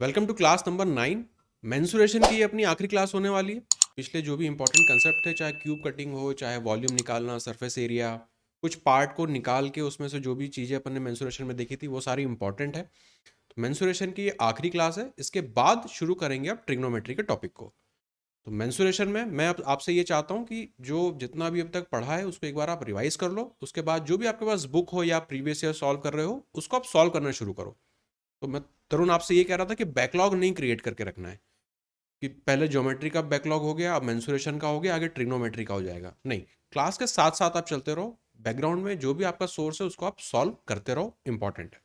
Welcome to class number 9। Mensuration की ये अपनी आखिरी क्लास होने वाली है। पिछले जो भी इंपॉर्टेंट कंसेप्ट थे, चाहे क्यूब कटिंग हो, चाहे वॉल्यूम निकालना, सरफेस एरिया, कुछ पार्ट को निकाल के उसमें से जो भी चीज़ें अपन ने मेंसुरेशन में देखी थी वो सारी इंपॉर्टेंट है। तो मेंसुरेशन की ये आखिरी क्लास है। इसके बाद शुरू करेंगे आप ट्रिग्नोमेट्री के टॉपिक को। तो मेंसुरेशन में मैं अब आपसे ये चाहता हूँ कि जो जितना भी अब तक पढ़ा है उसको एक बार आप रिवाइज कर लो। उसके बाद जो भी आपके पास बुक हो या प्रीवियस ईयर सॉल्व कर रहे हो उसको आप सॉल्व करना शुरू करो। तो मैं तरुण आपसे ये कह रहा था कि बैकलॉग नहीं क्रिएट करके रखना है कि पहले ज्योमेट्री का बैकलॉग हो गया, अब मेंसुरेशन का हो गया, आगे ट्रिग्नोमेट्री का हो जाएगा। नहीं, क्लास के साथ साथ आप चलते रहो। बैकग्राउंड में जो भी आपका सोर्स है उसको आप सॉल्व करते रहो, इंपॉर्टेंट है।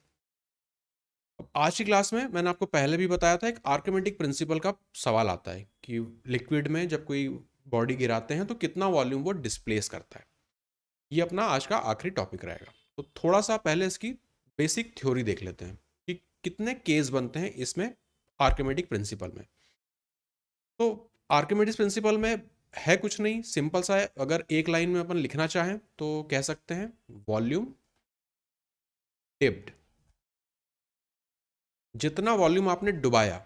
अब आज की क्लास में मैंने आपको पहले भी बताया था, एक आर्किमेटिक प्रिंसिपल का सवाल आता है कि लिक्विड में जब कोई बॉडी गिराते हैं तो कितना वॉल्यूम वो डिस्प्लेस करता है। ये अपना आज का आखिरी टॉपिक रहेगा। तो थोड़ा सा पहले इसकी बेसिक थ्योरी देख लेते हैं कि कितने केस बनते हैं इसमें आर्किमेटिक प्रिंसिपल में। तो आर्किमिडीज प्रिंसिपल में है कुछ नहीं, सिंपल सा है। अगर एक लाइन में अपन लिखना चाहें तो कह सकते हैं वॉल्यूम डिप्ड। जितना वॉल्यूम आपने डुबाया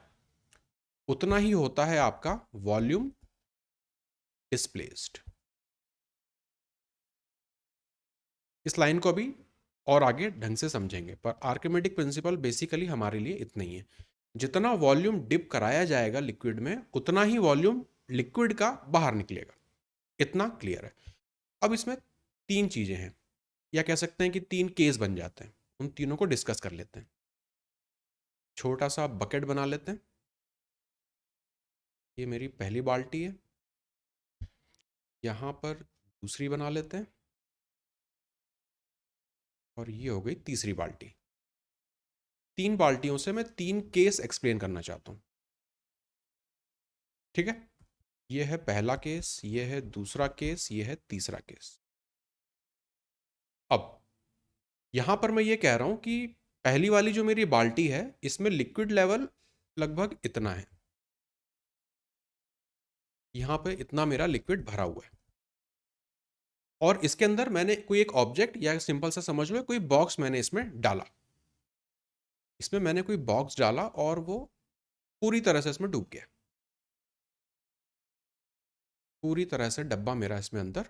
उतना ही होता है आपका वॉल्यूम डिस्प्लेस्ड। इस लाइन को अभी और आगे ढंग से समझेंगे, पर आर्किमेटिक प्रिंसिपल बेसिकली हमारे लिए इतना ही है। जितना वॉल्यूम डिप कराया जाएगा लिक्विड में उतना ही वॉल्यूम लिक्विड का बाहर निकलेगा। इतना क्लियर है। अब इसमें तीन चीजें हैं, या कह सकते हैं कि तीन केस बन जाते हैं। उन तीनों को डिस्कस कर लेते हैं। छोटा सा बकेट बना लेते हैं। ये मेरी पहली बाल्टी है। यहां पर दूसरी बना लेते हैं और ये हो गई तीसरी बाल्टी। तीन बाल्टियों से मैं तीन केस एक्सप्लेन करना चाहता हूं। ठीक है, ये है पहला केस, ये है दूसरा केस, ये है तीसरा केस। अब यहां पर मैं ये कह रहा हूं कि पहली वाली जो मेरी बाल्टी है इसमें लिक्विड लेवल लगभग इतना है। यहां पे इतना मेरा लिक्विड भरा हुआ है और इसके अंदर मैंने कोई एक ऑब्जेक्ट, या सिंपल सा समझ लो कोई बॉक्स मैंने इसमें डाला। इसमें मैंने कोई बॉक्स डाला और वो पूरी तरह से इसमें डूब गया। पूरी तरह से डब्बा मेरा इसमें अंदर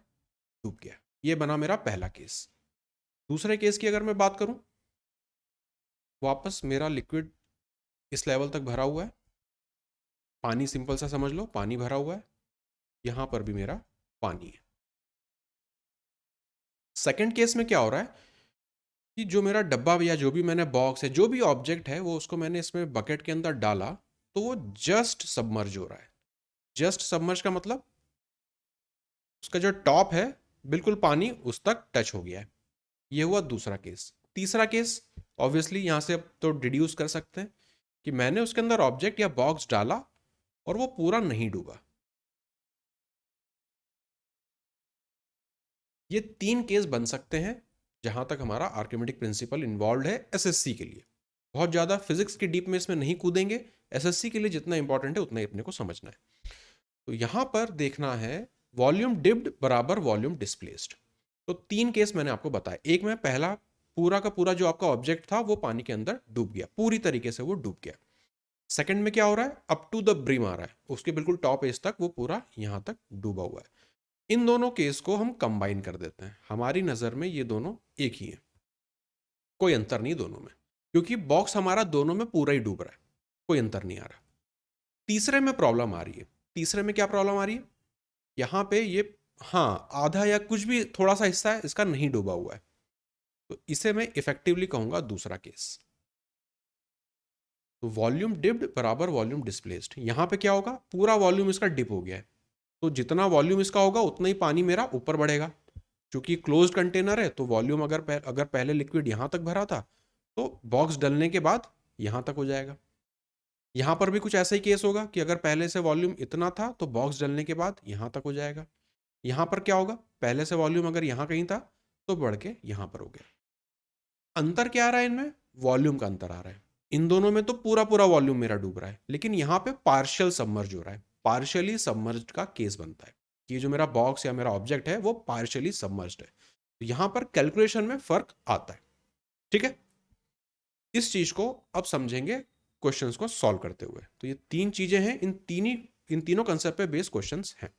डूब गया। ये बना मेरा पहला केस। दूसरे केस की अगर मैं बात करूं, वापस मेरा लिक्विड इस लेवल तक भरा हुआ है। पानी, सिंपल सा समझ लो, पानी भरा हुआ है। यहां पर भी मेरा पानी है। सेकंड केस में क्या हो रहा है कि जो मेरा डब्बा या जो भी मैंने बॉक्स है, जो भी ऑब्जेक्ट है, वो उसको मैंने इसमें बकेट के अंदर डाला तो वो जस्ट सबमर्ज हो रहा है। जस्ट सबमर्ज का मतलब उसका जो टॉप है बिल्कुल पानी उस तक टच हो गया है। ये हुआ दूसरा केस। तीसरा केस ऑब्वियसली यहां से अब तो डिड्यूस कर सकते हैं कि मैंने उसके अंदर ऑब्जेक्ट या बॉक्स डाला और वो पूरा नहीं डूबा। ये तीन केस बन सकते हैं जहां तक हमारा आर्किमेटिक प्रिंसिपल इन्वॉल्व है एसएससी के लिए। बहुत ज़्यादा फिजिक्स के डीप में इसमें नहीं कूदेंगे। एसएससी के लिए जितना इंपॉर्टेंट है उतना ही अपने को समझना है। तो यहां पर देखना है वॉल्यूम डिप्ड बराबर वॉल्यूम डिस्प्लेस्ड। तो तीन केस मैंने आपको बताया। एक में पहला, पूरा का पूरा जो आपका ऑब्जेक्ट था वो पानी के अंदर डूब गया, पूरी तरीके से वो डूब गया। सेकंड में क्या हो रहा है, अप टू द ब्रिम आ रहा है, उसके बिल्कुल टॉप एज तक वो पूरा यहां तक डूबा हुआ है। इन दोनों केस को हम कंबाइन कर देते हैं। हमारी नजर में ये दोनों एक ही हैं, कोई अंतर नहीं दोनों में, क्योंकि बॉक्स हमारा दोनों में पूरा ही डूब रहा है, कोई अंतर नहीं आ रहा। तीसरे में प्रॉब्लम आ रही है। तीसरे में क्या प्रॉब्लम आ रही है, यहां पे ये, हाँ, आधा या कुछ भी थोड़ा सा हिस्सा है इसका नहीं डूबा हुआ है। तो इसे मैं इफेक्टिवली कहूंगा दूसरा केस। तो वॉल्यूम डिप्ड बराबर वॉल्यूम डिस्प्लेस्ड। यहां पे क्या होगा, पूरा वॉल्यूम इसका डिप हो गया है, तो जितना वॉल्यूम इसका होगा उतना ही पानी मेरा ऊपर बढ़ेगा। क्योंकि क्लोज्ड कंटेनर है तो वॉल्यूम अगर पहले लिक्विड यहां तक भरा था तो बॉक्स डलने के बाद यहां तक हो जाएगा। यहां पर भी कुछ ऐसा ही केस होगा कि अगर पहले से वॉल्यूम इतना था तो बॉक्स डलने के बाद यहां तक हो जाएगा। यहां पर क्या होगा, पहले से वॉल्यूम अगर यहां कहीं था तो बढ़ के यहां पर हो गया। अंतर क्या आ रहा है इनमें, वॉल्यूम का अंतर आ रहा है। इन दोनों में तो पूरा पूरा वॉल्यूम मेरा डूब रहा है, लेकिन यहां पे पार्शियल सबमर्ज हो रहा है। पार्शियली सबमर्ज का केस बनता है कि ये जो मेरा बॉक्स या मेरा ऑब्जेक्ट है वो पार्शियली सबमर्ज्ड है। तो यहां पर कैलकुलेशन में फर्क आता है। ठीक है, इस चीज को अब समझेंगे क्वेश्चंस को सॉल्व करते हुए। तो ये 3 चीजें हैं, इन तीनों कंसेप्ट पे बेस्ड क्वेश्चंस हैं।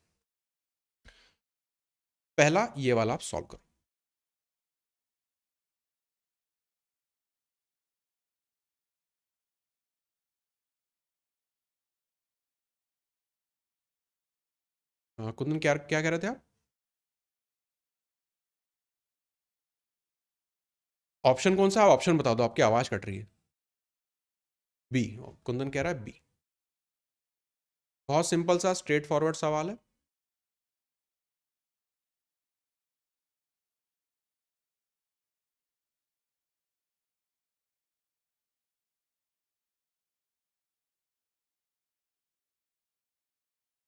पहला ये वाला आप सॉल्व करो। कुंदन क्या क्या कह रहे थे आप? ऑप्शन कौन सा? ऑप्शन बता दो, आपकी आवाज कट रही है। बी। कुंदन कह रहा है बी। बहुत सिंपल सा स्ट्रेट फॉरवर्ड सवाल है।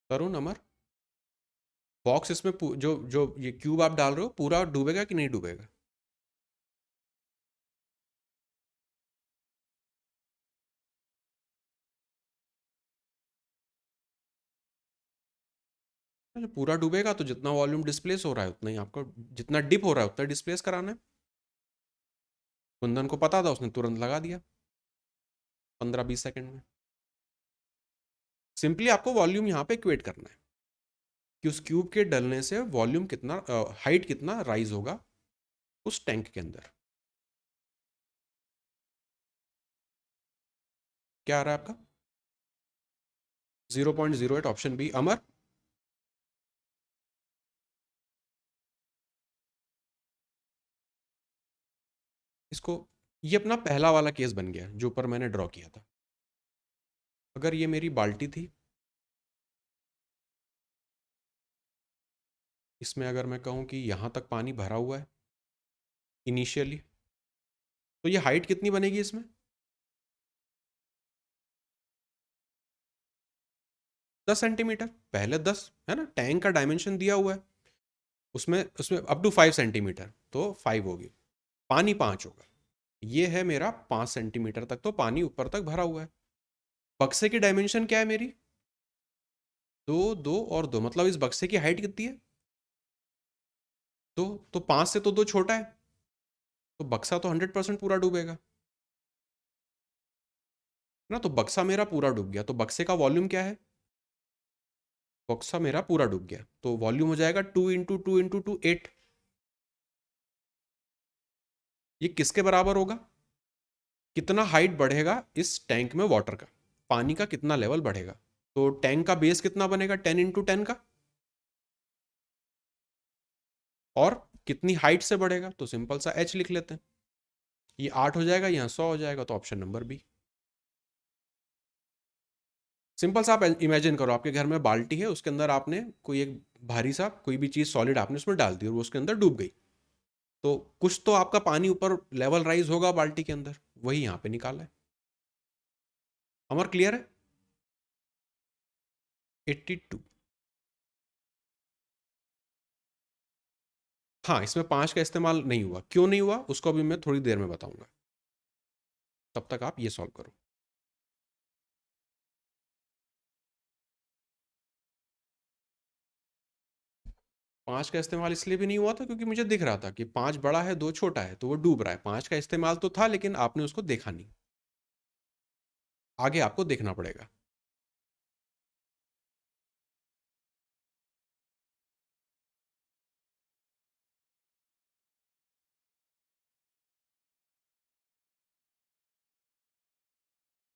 तरुण, अमर, बॉक्स इसमें जो जो ये क्यूब आप डाल रहे हो पूरा डूबेगा कि नहीं डूबेगा? जो पूरा डूबेगा तो जितना वॉल्यूम डिस्प्लेस हो रहा है उतना ही आपको, जितना डिप हो रहा है उतना डिस्प्लेस कराना है। कुंदन को पता था, उसने तुरंत लगा दिया 15-20 सेकंड में। सिंपली आपको वॉल्यूम यहाँ पे इक्वेट करना है कि उस क्यूब के डलने से वॉल्यूम कितना, हाइट कितना राइज होगा उस टैंक के अंदर। क्या आ रहा है आपका? 0.08, ऑप्शन बी। अमर? इसको, ये अपना पहला वाला केस बन गया जो ऊपर मैंने ड्रॉ किया था। अगर ये मेरी बाल्टी थी, इसमें अगर मैं कहूँ कि यहाँ तक पानी भरा हुआ है इनिशियली, तो ये हाइट कितनी बनेगी इसमें? 10 सेंटीमीटर। पहले 10 है ना, टैंक का डायमेंशन दिया हुआ है, उसमें उसमें अप टू 5 सेंटीमीटर, तो 5 होगी। पानी 5 होगा। ये है मेरा 5 सेंटीमीटर तक तो पानी ऊपर तक भरा हुआ है। बक्से की डायमेंशन क्या है मेरी? 2, 2 और 2, मतलब इस बक्से की हाइट कितनी है? तो 5 से तो 2 छोटा है, तो बक्सा तो 100% पूरा डूबेगा ना। तो बक्सा मेरा पूरा डूब गया, तो बक्से का वॉल्यूम क्या है? बक्सा मेरा पूरा डूब गया, तो वॉल्यूम हो जाएगा 2 × 2 × 2 8। ये किसके बराबर होगा? कितना हाइट बढ़ेगा इस टैंक में वाटर का, पानी का कितना लेवल बढ़ेगा? तो टैंक का बेस कितना बनेगा? 10 × 10 का। और कितनी हाइट से बढ़ेगा? तो सिंपल सा h लिख लेते हैं। ये 8 हो जाएगा, यहाँ 100 हो जाएगा, तो ऑप्शन नंबर बी। सिंपल सा आप इमेजिन करो, आपके घर में बाल्टी है, उसके अंदर आपने कोई एक भारी सा कोई भी चीज सॉलिड आपने उसमें डाल दी और वो उसके अंदर डूब गई, तो कुछ तो आपका पानी ऊपर लेवल राइज होगा बाल्टी के अंदर, वही यहाँ पे निकाला है। अमर, क्लियर है? 82। हाँ, इसमें 5 का इस्तेमाल नहीं हुआ। क्यों नहीं हुआ उसको अभी मैं थोड़ी देर में बताऊंगा, तब तक आप ये सॉल्व करो। 5 का इस्तेमाल इसलिए भी नहीं हुआ था क्योंकि मुझे दिख रहा था कि 5 बड़ा है 2 छोटा है, तो वो डूब रहा है। 5 का इस्तेमाल तो था लेकिन आपने उसको देखा नहीं, आगे आपको देखना पड़ेगा।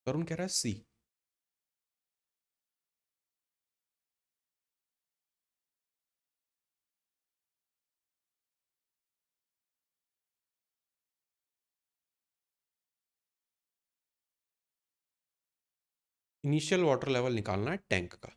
तरुण कह रहा है सी। इनिशियल वाटर लेवल निकालना है टैंक का।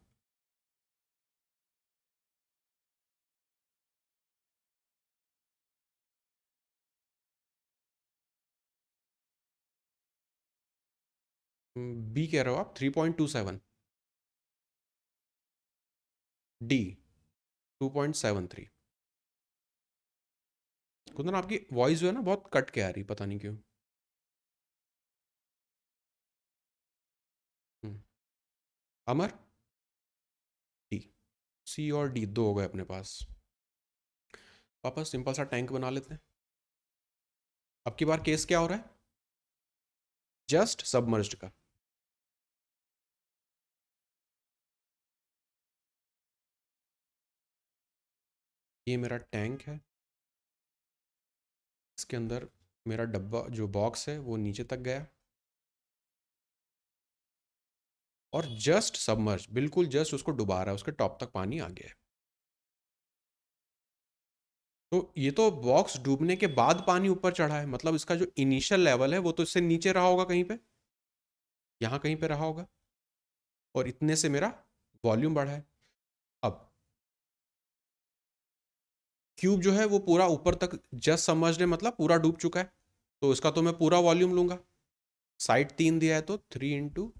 बी कह रहे हो आप? 3.27। डी 2.73। कुंदन, आपकी वॉइस जो है ना बहुत कट के आ रही, पता नहीं क्यों। हम्म, अमर? डी। सी और डी दो हो गए अपने पास। वापस सिंपल सा टैंक बना लेते हैं। अब की बार केस क्या हो रहा है? जस्ट सबमर्ज्ड का। ये मेरा टैंक है, इसके अंदर मेरा डब्बा जो बॉक्स है वो नीचे तक गया और जस्ट सबमर्ज, बिल्कुल जस्ट उसको डुबा रहा है, उसके टॉप तक पानी आ गया है। तो ये तो बॉक्स डूबने के बाद पानी ऊपर चढ़ा है, मतलब इसका जो इनिशियल लेवल है वो तो इससे नीचे रहा होगा, कहीं पे यहाँ कहीं पे रहा होगा, और इतने से मेरा वॉल्यूम बढ़ा है। अब क्यूब जो है वो पूरा ऊपर तक जस्ट समझ ले, मतलब पूरा डूब चुका है, तो इसका तो मैं पूरा वॉल्यूम लूंगा। साइड 3 दिया है तो 3 इंटू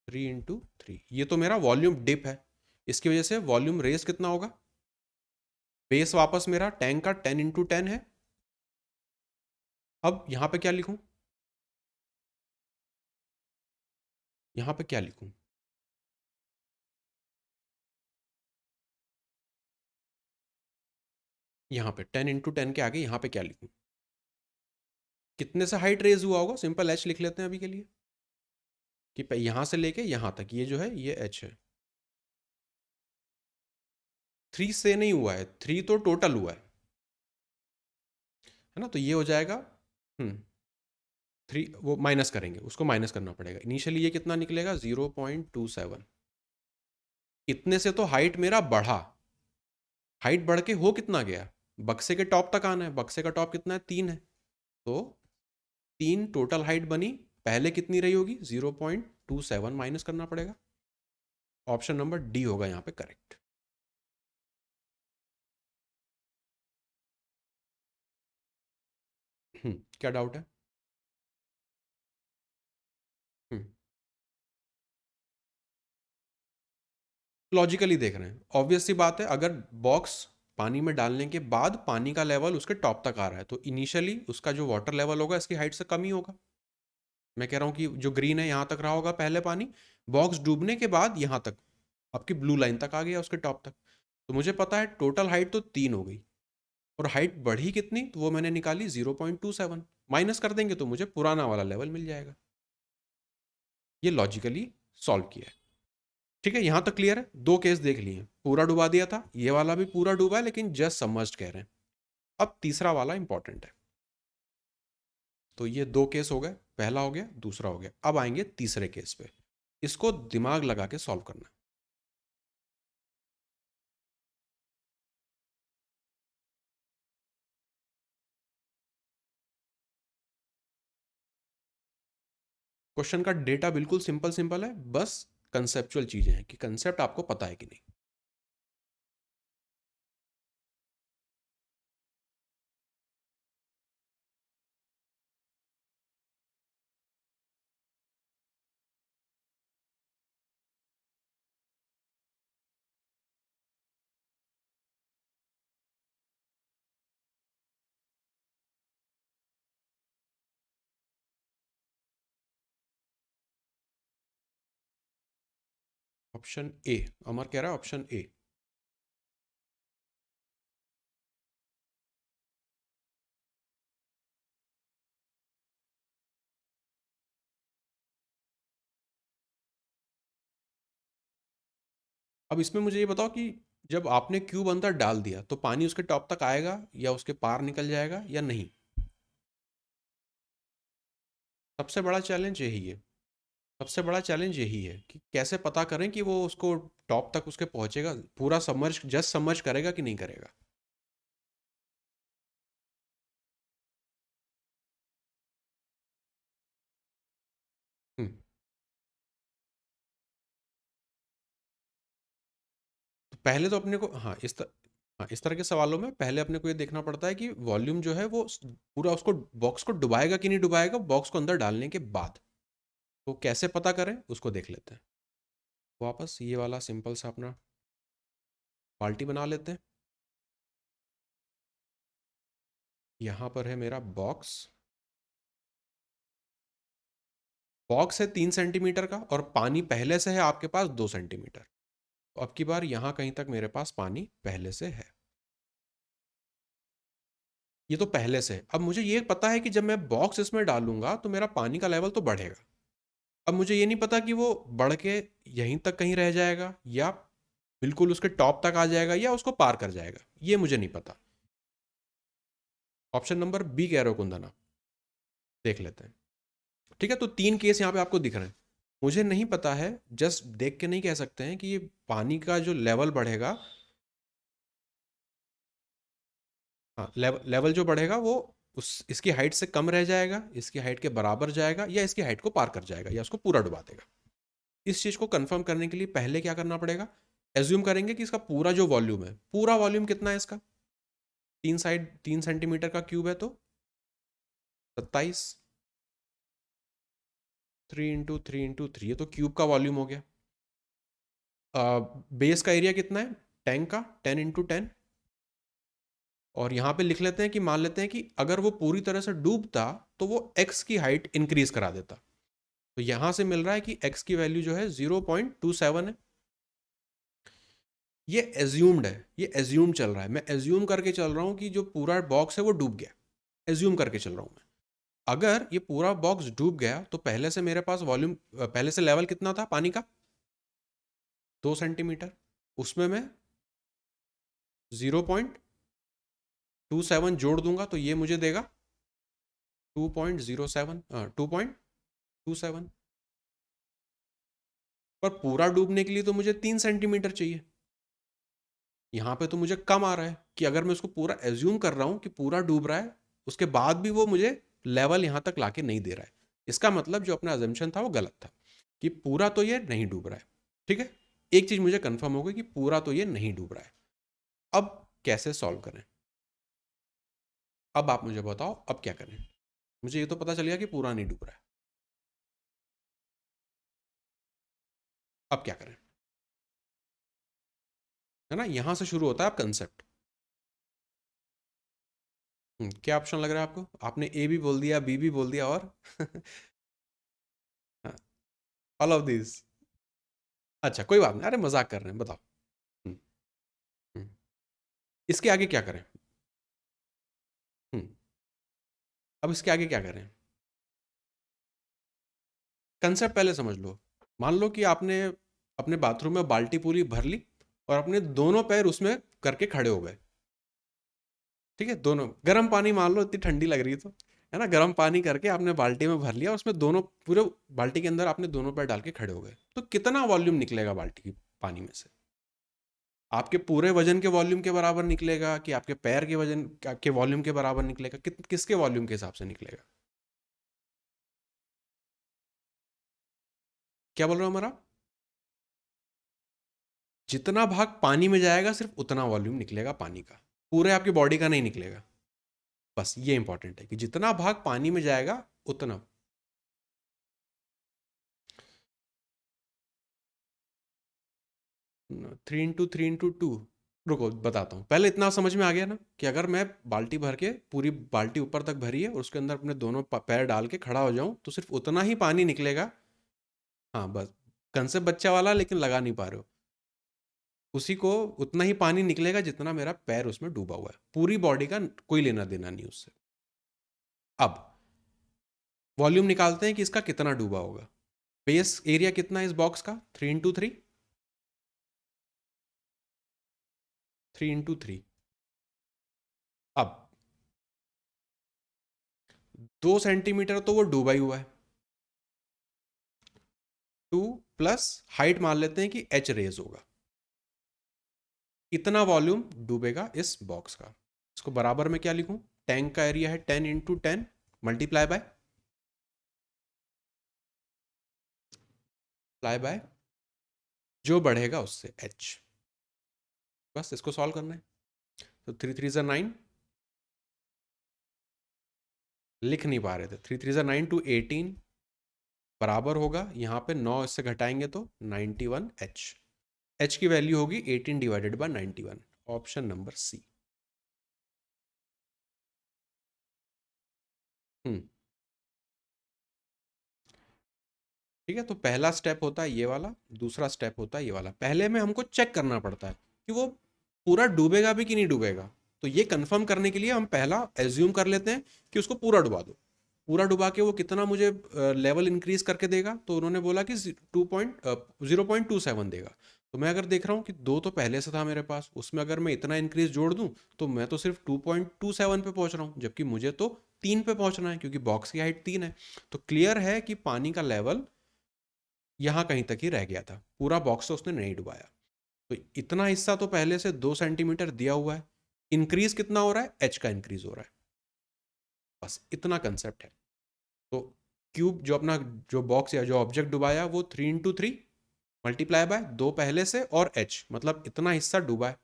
3 ये तो मेरा वॉल्यूम डिप है। इसकी वजह से वॉल्यूम रेस कितना होगा, बेस वापस मेरा टैंक का 10 इंटू 10 है। अब यहाँ पे क्या लिखूं, यहाँ पे क्या लिखूं, यहाँ पे 10 इंटू 10 के आगे यहाँ पे क्या लिखूं, कितने से हाइट रेज हुआ होगा, सिंपल एच लिख लेते हैं अभी के लिए, कि यहाँ से लेके यहाँ तक ये जो है ये एच है। 3 से नहीं हुआ है, 3 तो टोटल हुआ है ना, तो ये हो जाएगा 3, वो माइनस करेंगे, उसको माइनस करना पड़ेगा। इनिशियली ये कितना निकलेगा 0.27, इतने से तो हाइट मेरा बढ़ा, हाइट बढ़ के हो कितना गया, बक्से के टॉप तक आना है, बक्से का टॉप कितना है 3 है, तो 3 टोटल हाइट बनी, पहले कितनी रही होगी 0.27 माइनस करना पड़ेगा। ऑप्शन नंबर डी होगा यहाँ पे करेक्ट। क्या डाउट है? हम्म लॉजिकली देख रहे हैं, ऑब्वियस सी बात है, अगर बॉक्स पानी में डालने के बाद पानी का लेवल उसके टॉप तक आ रहा है तो इनिशियली उसका जो वाटर लेवल होगा इसकी हाइट से कम ही होगा। मैं कह रहा हूँ कि जो ग्रीन है यहाँ तक रहा होगा पहले पानी, बॉक्स डूबने के बाद यहाँ तक आपकी ब्लू लाइन तक आ गया उसके टॉप तक, तो मुझे पता है टोटल हाइट तो 3 हो गई, और हाइट बढ़ी कितनी, तो वो मैंने निकाली 0.27, माइनस कर देंगे तो मुझे पुराना वाला लेवल मिल जाएगा। ये लॉजिकली सॉल्व किया है। ठीक है, यहां तक क्लियर है, दो केस देख लिए, पूरा डुबा दिया था, ये वाला भी पूरा डूबा है लेकिन जस्ट सबमर्ज्ड कह रहे हैं। अब तीसरा वाला इंपॉर्टेंट है, तो ये दो केस हो गए, पहला हो गया दूसरा हो गया, अब आएंगे तीसरे केस पे, इसको दिमाग लगा के सॉल्व करना है। क्वेश्चन का डेटा बिल्कुल सिंपल सिंपल है, बस कंसेप्चुअल चीजें हैं कि कंसेप्ट आपको पता है कि नहीं। ऑप्शन ए, अमर कह रहा है ऑप्शन ए। अब इसमें मुझे ये बताओ कि जब आपने क्यूब अंदर डाल दिया तो पानी उसके टॉप तक आएगा या उसके पार निकल जाएगा या नहीं? सबसे बड़ा चैलेंज यही है, सबसे बड़ा चैलेंज यही है कि कैसे पता करें कि वो उसको टॉप तक उसके पहुंचेगा, पूरा सबमर्ज जस्ट सबमर्ज करेगा कि नहीं करेगा। हम्म तो पहले तो अपने को, हाँ इस तरह के सवालों में पहले अपने को ये देखना पड़ता है कि वॉल्यूम जो है वो पूरा उसको बॉक्स को डुबाएगा कि नहीं डुबाएगा बॉक्स को अंदर डालने के बाद। तो कैसे पता करें उसको देख लेते हैं। वापस ये वाला सिंपल सा अपना बाल्टी बना लेते हैं, यहाँ पर है मेरा बॉक्स, बॉक्स है 3 सेंटीमीटर का और पानी पहले से है आपके पास 2 सेंटीमीटर, तो अब की बार यहाँ कहीं तक मेरे पास पानी पहले से है, ये तो पहले से है। अब मुझे ये पता है कि जब मैं बॉक्स इसमें डालूंगा तो मेरा पानी का लेवल तो बढ़ेगा। अब मुझे ये नहीं पता कि वो बढ़ के यहीं तक कहीं रह जाएगा या बिल्कुल उसके टॉप तक आ जाएगा या उसको पार कर जाएगा, ये मुझे नहीं पता। ऑप्शन नंबर बी कह रहे हो कुंदन आप, देख लेते हैं। ठीक है, तो 3 केस यहाँ पे आपको दिख रहे हैं। मुझे नहीं पता है, जस्ट देख के नहीं कह सकते हैं कि ये पानी का जो लेवल बढ़ेगा, हाँ लेवल जो बढ़ेगा वो उस इसकी हाइट से कम रह जाएगा, इसकी हाइट के बराबर जाएगा, या इसकी हाइट को पार कर जाएगा, या उसको पूरा डुबा देगा। इस चीज़ को कंफर्म करने के लिए पहले क्या करना पड़ेगा, एज्यूम करेंगे कि इसका पूरा जो वॉल्यूम है, पूरा वॉल्यूम कितना है इसका, 3 सेंटीमीटर का क्यूब है तो 27, 3 × 3 × 3, ये तो क्यूब का वॉल्यूम हो गया। बेस का एरिया कितना है टैंक का, 10 × 10। और यहाँ पे लिख लेते हैं कि मान लेते हैं कि अगर वो पूरी तरह से डूबता तो वो x की हाइट इंक्रीज करा देता। तो यहाँ से मिल रहा है कि x की वैल्यू जो है 0.27 है। ये एज्यूम्ड है, ये एज्यूम चल रहा है, मैं एज्यूम करके चल रहा हूँ कि जो पूरा बॉक्स है वो डूब गया, एज्यूम करके चल रहा हूँ मैं। अगर ये पूरा बॉक्स डूब गया तो पहले से मेरे पास वॉल्यूम, पहले से लेवल कितना था पानी का, 2 सेंटीमीटर, उसमें मैं 0.27 जोड़ दूंगा तो ये मुझे देगा 2.07, 2.27। पर पूरा डूबने के लिए तो मुझे 3 सेंटीमीटर चाहिए। यहाँ पे तो मुझे कम आ रहा है कि अगर मैं उसको पूरा एज्यूम कर रहा हूँ कि पूरा डूब रहा है, उसके बाद भी वो मुझे लेवल यहाँ तक लाके नहीं दे रहा है। इसका मतलब जो अपना अजम्पशन था वो गलत था कि पूरा तो ये नहीं डूब रहा है। ठीक है, एक चीज़ मुझे कंफर्म हो गई कि पूरा तो ये नहीं डूब रहा है। अब कैसे सॉल्व करें, अब आप मुझे बताओ अब क्या करें। मुझे ये तो पता चल गया कि पूरा नहीं डूब रहा है, अब क्या करें, है ना। यहां से शुरू होता है आप कंसेप्ट। क्या ऑप्शन लग रहा है आपको, आपने ए भी बोल दिया, बी भी बोल दिया, और ऑल ऑफ दिस। अच्छा कोई बात नहीं, अरे मजाक कर रहे हैं, बताओ। हम्म, हम्म, इसके आगे क्या करें। हम्म, अब इसके आगे क्या करें, कंसेप्ट पहले समझ लो। मान लो कि आपने अपने बाथरूम में बाल्टी पूरी भर ली और अपने दोनों पैर उसमें करके खड़े हो गए। ठीक है, दोनों गर्म पानी, मान लो इतनी ठंडी लग रही, तो है ना, गर्म पानी करके आपने बाल्टी में भर लिया, उसमें दोनों पूरे बाल्टी के अंदर आपने दोनों पैर डाल के खड़े हो गए, तो कितना वॉल्यूम निकलेगा बाल्टी की पानी में से। आपके पूरे वजन के वॉल्यूम के बराबर निकलेगा कि आपके पैर के वजन के वॉल्यूम के बराबर निकलेगा, किसके वॉल्यूम के हिसाब से निकलेगा। क्या बोल रहे हो हमारा, जितना भाग पानी में जाएगा सिर्फ उतना वॉल्यूम निकलेगा पानी का, पूरे आपकी बॉडी का नहीं निकलेगा। बस ये इंपॉर्टेंट है कि जितना भाग पानी में जाएगा उतना। 3 × 3 × 2, रुको बताता हूँ, पहले इतना समझ में आ गया ना कि अगर मैं बाल्टी भर के, पूरी बाल्टी ऊपर तक भरी है और उसके अंदर अपने दोनों पैर डाल के खड़ा हो जाऊं तो सिर्फ उतना ही पानी निकलेगा। हाँ बस, कंसेप्ट बच्चा वाला लेकिन लगा नहीं पा रहे हो। उसी को उतना ही पानी निकलेगा जितना मेरा पैर उसमें डूबा हुआ है, पूरी बॉडी का कोई लेना देना नहीं उससे। अब वॉल्यूम निकालते हैं कि इसका कितना डूबा होगा। बेस एरिया कितना है इस बॉक्स का, 3 × 3, 3 × 3। अब 2 सेंटीमीटर तो वो डूबा ही हुआ है, 2 प्लस हाइट मान लेते हैं कि h रेज होगा, इतना वॉल्यूम डूबेगा इस बॉक्स का। इसको बराबर में क्या लिखूं, टैंक का एरिया है 10 × 10 मल्टीप्लाई बाय जो बढ़ेगा उससे h। बस इसको सॉल्व करना है। तो 3 × 3 = 9, लिख नहीं पा रहे थे, 3 × 3 = 9 to 18 बराबर होगा, यहाँ पे 9 इससे घटाएंगे तो 91h। h की वैल्यू होगी 18/91, ऑप्शन नंबर सी। हम्म, ठीक है, तो पहला स्टेप होता है ये वाला, दूसरा स्टेप होता है ये वाला। पहले में हमको चेक करना पड़ता है कि वो पूरा डूबेगा भी कि नहीं डूबेगा। तो ये कंफर्म करने के लिए हम पहला एज्यूम कर लेते हैं कि उसको पूरा डुबा दो। पूरा डुबा के वो कितना मुझे लेवल इंक्रीज करके देगा, तो उन्होंने बोला कि 0.27 देगा। तो मैं अगर देख रहा हूँ कि 2 तो पहले से था मेरे पास, उसमें अगर मैं इतना इंक्रीज जोड़ दूँ तो मैं तो सिर्फ 2.27 पे पहुँच रहा हूँ, जबकि मुझे तो 3 पे पहुँचना है क्योंकि बॉक्स की हाइट 3 है। तो क्लियर है कि पानी का लेवल यहाँ कहीं तक ही रह गया था, पूरा बॉक्स तो उसने नहीं डुबाया। तो इतना हिस्सा तो पहले से 2 सेंटीमीटर दिया हुआ है, इंक्रीज कितना हो रहा है, एच का इंक्रीज हो रहा है, बस इतना कंसेप्ट है। तो क्यूब जो अपना जो बॉक्स या जो ऑब्जेक्ट डुबाया वो 3 into 3 मल्टीप्लाई बाय 2 पहले से और एच, मतलब इतना हिस्सा डूबा है।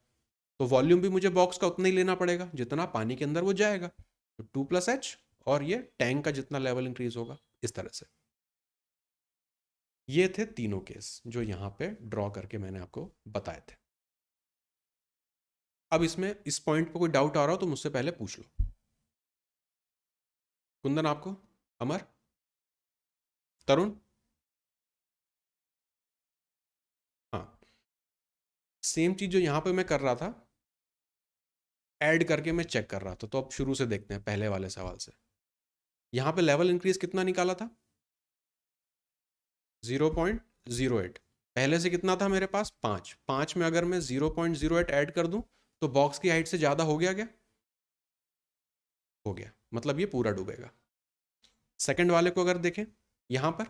तो वॉल्यूम भी मुझे बॉक्स का उतना ही लेना पड़ेगा जितना पानी के अंदर वो जाएगा, तो 2 + h, और ये टैंक का जितना लेवल इंक्रीज होगा, इस तरह से। ये थे तीनों केस जो यहाँ पे ड्रॉ करके मैंने आपको बताए थे। अब इसमें इस पॉइंट पे कोई डाउट आ रहा हो तो मुझसे पहले पूछ लो। कुंदन, आपको? अमर? तरुण? हाँ, सेम चीज जो यहाँ पे मैं कर रहा था, ऐड करके मैं चेक कर रहा था। तो अब शुरू से देखते हैं पहले वाले सवाल से। यहाँ पे लेवल इंक्रीज कितना निकाला था? 0.08। पहले से कितना था मेरे पास? 5। 5 में अगर मैं 0.08 ऐड कर दूं तो बॉक्स की हाइट से ज़्यादा हो गया क्या? हो गया, मतलब ये पूरा डूबेगा। सेकंड वाले को अगर देखें, यहाँ पर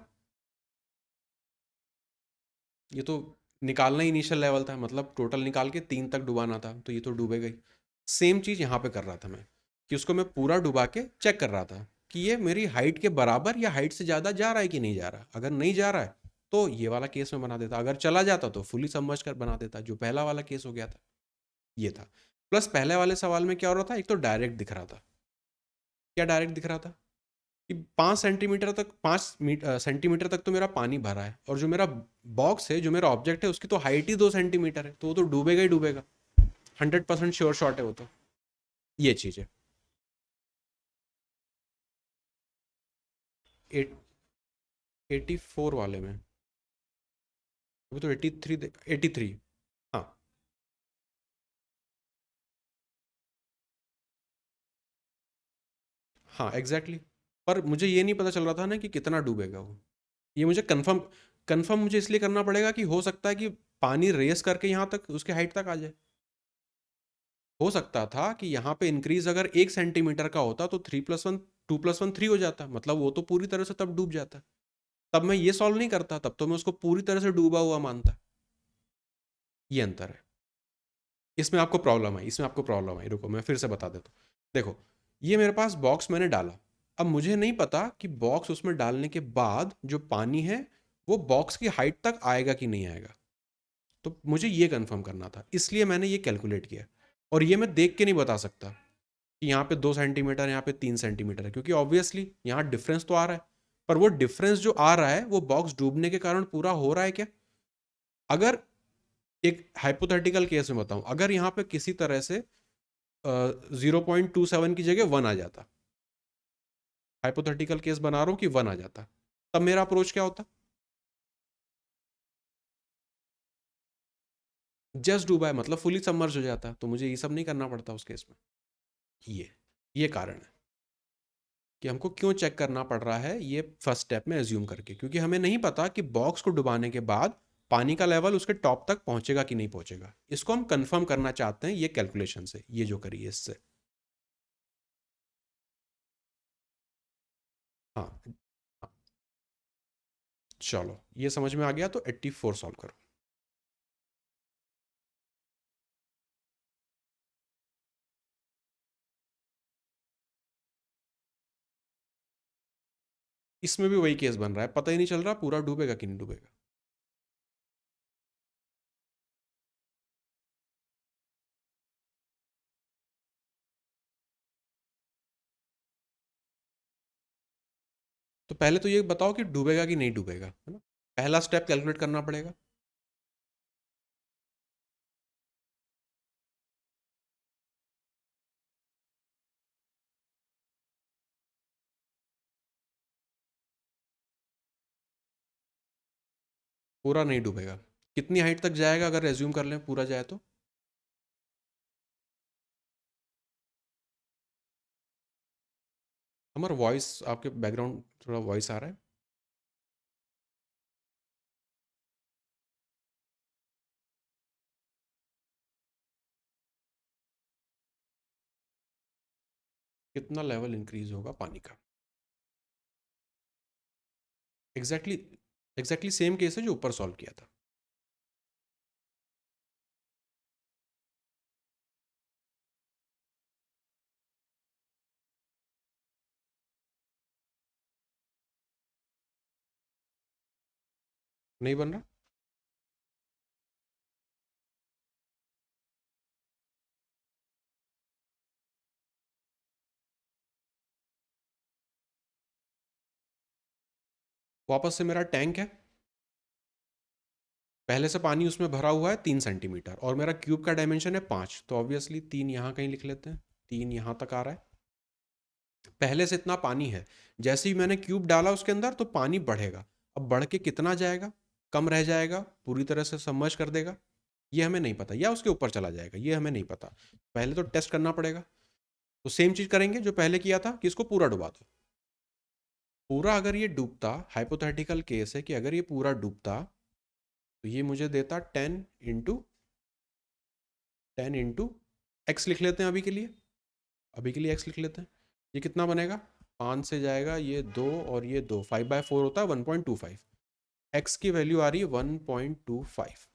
ये तो निकालना ही इनिशियल लेवल था, मतलब टोटल निकाल के 3 तक डुबाना था, तो ये तो डूबेगा ही। सेम चीज़ यहाँ पे कर रहा था मैं, कि उसको मैं पूरा डुबा के चेक कर रहा था कि ये मेरी हाइट के बराबर या हाइट से ज़्यादा जा रहा है कि नहीं जा रहा। अगर नहीं जा रहा है तो ये वाला केस में बना देता, अगर चला जाता तो फुली समझ कर बना देता, जो पहला वाला केस हो गया था ये था। प्लस पहले वाले सवाल में क्या हो रहा था, एक तो डायरेक्ट दिख रहा था। क्या डायरेक्ट दिख रहा था? कि 5 सेंटीमीटर तक, 5 सेंटीमीटर तक तो मेरा पानी भरा है, और जो मेरा बॉक्स है, जो मेरा ऑब्जेक्ट है, उसकी तो हाइट ही 2 सेंटीमीटर है, तो वो तो डूबेगा ही डूबेगा। 100% श्योर शॉट है वो तो। ये चीज़ है। 84 वाले में अभी तो 83, 83। हाँ, हाँ, एग्जैक्टली exactly। पर मुझे ये नहीं पता चल रहा था ना कि कितना डूबेगा वो। ये मुझे कंफर्म कंफर्म मुझे इसलिए करना पड़ेगा कि हो सकता है कि पानी रेस करके यहाँ तक उसके हाइट तक आ जाए। हो सकता था कि यहाँ पे इंक्रीज अगर 1 सेंटीमीटर का होता तो 3+1 2+1 3 हो जाता, मतलब वो तो पूरी तरह से तब डूब जाता। तब मैं ये सॉल्व नहीं करता, तब तो मैं उसको पूरी तरह से डूबा हुआ मानता। ये अंतर है। इसमें आपको प्रॉब्लम है, रुको मैं फिर से बता देता हूँ। देखो, ये मेरे पास बॉक्स मैंने डाला। अब मुझे नहीं पता कि बॉक्स उसमें डालने के बाद जो पानी है वो बॉक्स की हाइट तक आएगा कि नहीं आएगा। तो मुझे ये कंफर्म करना था, इसलिए मैंने ये कैलकुलेट किया। और ये मैं देख के नहीं बता सकता कि यहाँ पे 2 सेंटीमीटर, यहाँ पे 3 सेंटीमीटर है, क्योंकि ऑब्वियसली यहाँ डिफरेंस तो आ रहा है। पर वो डिफरेंस जो आ रहा है वो बॉक्स डूबने के कारण पूरा हो रहा है क्या? अगर एक हाइपोथेटिकल केस में बताऊं, अगर यहाँ पे किसी तरह से 0.27 की जगह 1 आ जाता, हाइपोथेटिकल केस बना रहा हूँ कि 1 आ जाता, तब मेरा अप्रोच क्या होता? जस्ट डूबा है मतलब फुली सबमर्ज हो जाता, तो मुझे ये सब नहीं करना पड़ता उस केस में। ये कारण है कि हमको क्यों चेक करना पड़ रहा है ये फर्स्ट स्टेप में एज्यूम करके, क्योंकि हमें नहीं पता कि बॉक्स को डुबाने के बाद पानी का लेवल उसके टॉप तक पहुंचेगा कि नहीं पहुंचेगा। इसको हम कंफर्म करना चाहते हैं ये कैलकुलेशन से, ये जो करी है इससे। हाँ, हाँ, चलो ये समझ में आ गया, तो 84 सॉल्व करो। इसमें भी वही केस बन रहा है, पता ही नहीं चल रहा पूरा डूबेगा कि नहीं डूबेगा। तो पहले तो ये बताओ कि डूबेगा कि नहीं डूबेगा, है ना? पहला स्टेप कैलकुलेट करना पड़ेगा। पूरा नहीं डूबेगा, कितनी हाइट तक जाएगा अगर रेज्यूम कर लें पूरा जाए तो? हमारा वॉइस, आपके बैकग्राउंड थोड़ा वॉइस आ रहा है। कितना लेवल इंक्रीज होगा पानी का। एग्जैक्टली एग्जैक्टली सेम केस है जो ऊपर सॉल्व किया था। नहीं बन रहा। वापस से मेरा टैंक है, पहले से पानी उसमें भरा हुआ है 3 सेंटीमीटर, और मेरा क्यूब का डायमेंशन है 5, तो ऑब्वियसली 3 यहाँ कहीं लिख लेते हैं, 3 यहाँ तक आ रहा है। पहले से इतना पानी है, जैसे ही मैंने क्यूब डाला उसके अंदर तो पानी बढ़ेगा। अब बढ़ के कितना जाएगा, कम रह जाएगा, पूरी तरह से सबमर्ज कर देगा, ये हमें नहीं पता, या उसके ऊपर चला जाएगा, ये हमें नहीं पता। पहले तो टेस्ट करना पड़ेगा। तो सेम चीज़ करेंगे जो पहले किया था कि इसको पूरा डुबा दो। पूरा अगर ये डूबता, हाइपोथेटिकल केस है कि अगर ये पूरा डूबता तो ये मुझे देता 10 इंटू एक्स लिख लेते हैं अभी के लिए, अभी के लिए एक्स लिख लेते हैं। ये कितना बनेगा, 5 से जाएगा ये 2 और ये 2, 5/4 होता है 1.25। एक्स की वैल्यू आ रही है 1.25।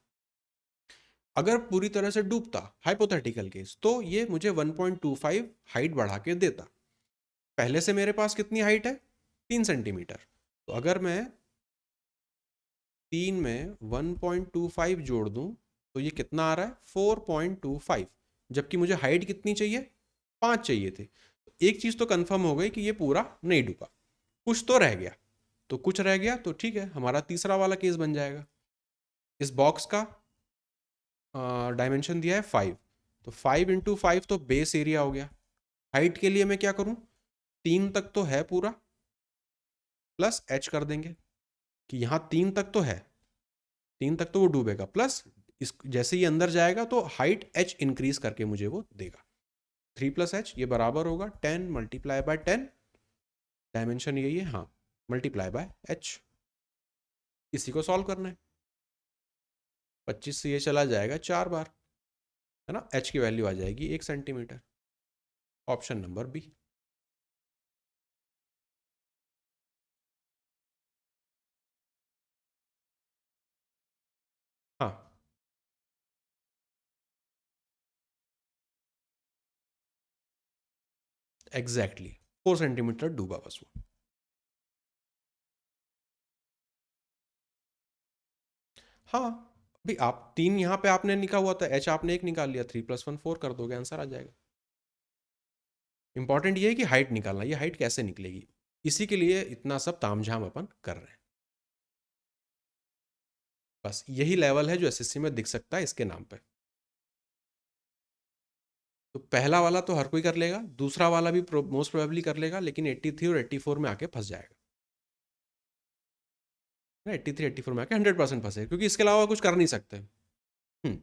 अगर पूरी तरह से डूबता हाइपोथेटिकल केस तो ये मुझे 1.25 हाइट बढ़ा के देता। पहले से मेरे पास कितनी हाइट है, 3 सेंटीमीटर। तो अगर मैं 3 में 1.25 जोड़ दूं तो ये कितना आ रहा है, 4.25, जबकि मुझे हाइट कितनी चाहिए, 5 चाहिए थी। एक चीज़ तो कंफर्म हो गई कि ये पूरा नहीं डूबा, कुछ तो रह गया। तो कुछ रह गया तो ठीक है, हमारा तीसरा वाला केस बन जाएगा। इस बॉक्स का डायमेंशन दिया है 5, तो 5 × 5 तो बेस एरिया हो गया। हाइट के लिए मैं क्या करूं, 3 तक तो है पूरा, प्लस एच कर देंगे कि यहाँ 3 तक तो है, 3 तक तो वो डूबेगा, प्लस इस जैसे ही अंदर जाएगा तो हाइट एच इंक्रीज करके मुझे वो देगा। 3 + h ये बराबर होगा 10 × 10, डायमेंशन यही है हाँ, ×h। इसी को सॉल्व करना है। 25 से ये चला जाएगा 4 बार, है ना, h की वैल्यू आ जाएगी 1 सेंटीमीटर। Option number B. हाँ एग्जैक्टली 4 सेंटीमीटर डूबा बस वो। हाँ भाई, आप 3 यहाँ पे आपने लिखा हुआ था, h आपने 1 निकाल लिया, 3 + 1 4 कर दोगे, आंसर आ जाएगा। इंपॉर्टेंट ये है कि हाइट निकालना, ये हाइट कैसे निकलेगी, इसी के लिए इतना सब तामझाम अपन कर रहे हैं। बस यही लेवल है जो एसएससी में दिख सकता है इसके नाम पे। तो पहला वाला तो हर कोई कर लेगा, दूसरा वाला भी मोस्ट प्रोबेबली कर लेगा, लेकिन 83 और 84 में आके फंस जाएगा ना, 83 84 में आके 100% फंसे, क्योंकि इसके अलावा कुछ कर नहीं सकते। हम्म,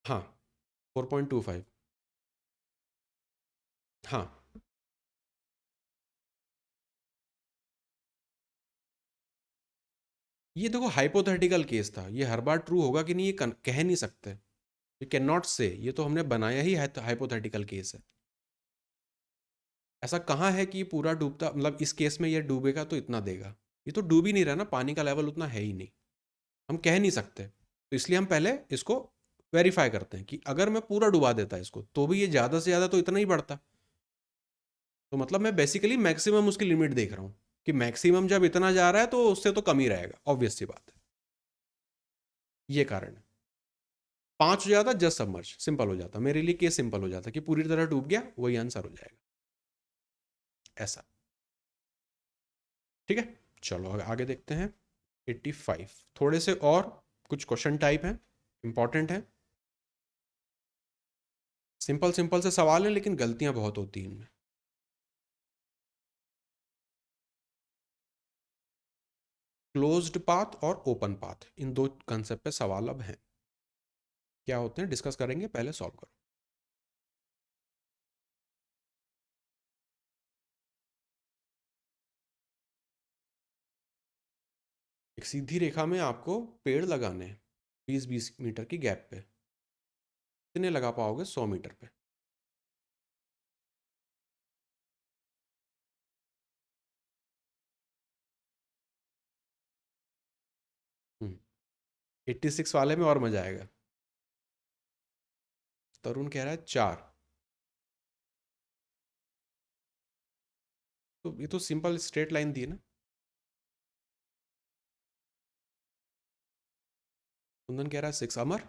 हाँ 4.25। हाँ ये देखो हाइपोथेटिकल केस था, ये हर बार ट्रू होगा कि नहीं ये कह नहीं सकते, ये कैन नॉट से, ये तो हमने बनाया ही हाइपोथेटिकल केस है। ऐसा कहाँ है कि ये पूरा डूबता, मतलब इस केस में ये डूबेगा तो इतना देगा, ये तो डूब ही नहीं रहा ना, पानी का लेवल उतना है ही नहीं, हम कह नहीं सकते। तो इसलिए हम पहले इसको वेरीफाई करते हैं कि अगर मैं पूरा डुबा देता इसको तो भी ये ज़्यादा से ज़्यादा तो इतना ही बढ़ता। तो मतलब मैं बेसिकली मैक्सिमम उसकी लिमिट देख रहा हूँ कि मैक्सिमम जब इतना जा रहा है तो उससे तो कम ही रहेगा, ऑब्वियस सी बात है। ये कारण है। 5 हो जाता जस्ट सबमर्ज, सिंपल हो जाता, मेरे लिए केस सिंपल हो जाता कि पूरी तरह डूब गया, वही आंसर हो जाएगा, ऐसा। ठीक है, चलो आगे देखते हैं। 85 थोड़े से और कुछ क्वेश्चन टाइप हैं, इंपॉर्टेंट हैं, सिंपल सिंपल से सवाल हैं लेकिन गलतियां बहुत होती हैं इनमें। क्लोज्ड पाथ और ओपन पाथ, इन दो कंसेप्ट पे सवाल अब हैं, क्या होते हैं डिस्कस करेंगे, पहले सॉल्व करो। एक सीधी रेखा में आपको पेड़ लगाने हैं 20-20 मीटर की गैप पे, कितने लगा पाओगे 100 मीटर पे? 86 वाले में और मजा आएगा। तरुण कह रहा है 4। तो ये तो सिंपल स्ट्रेट लाइन दी है ना। कुंदन कह रहा है 6। अमर,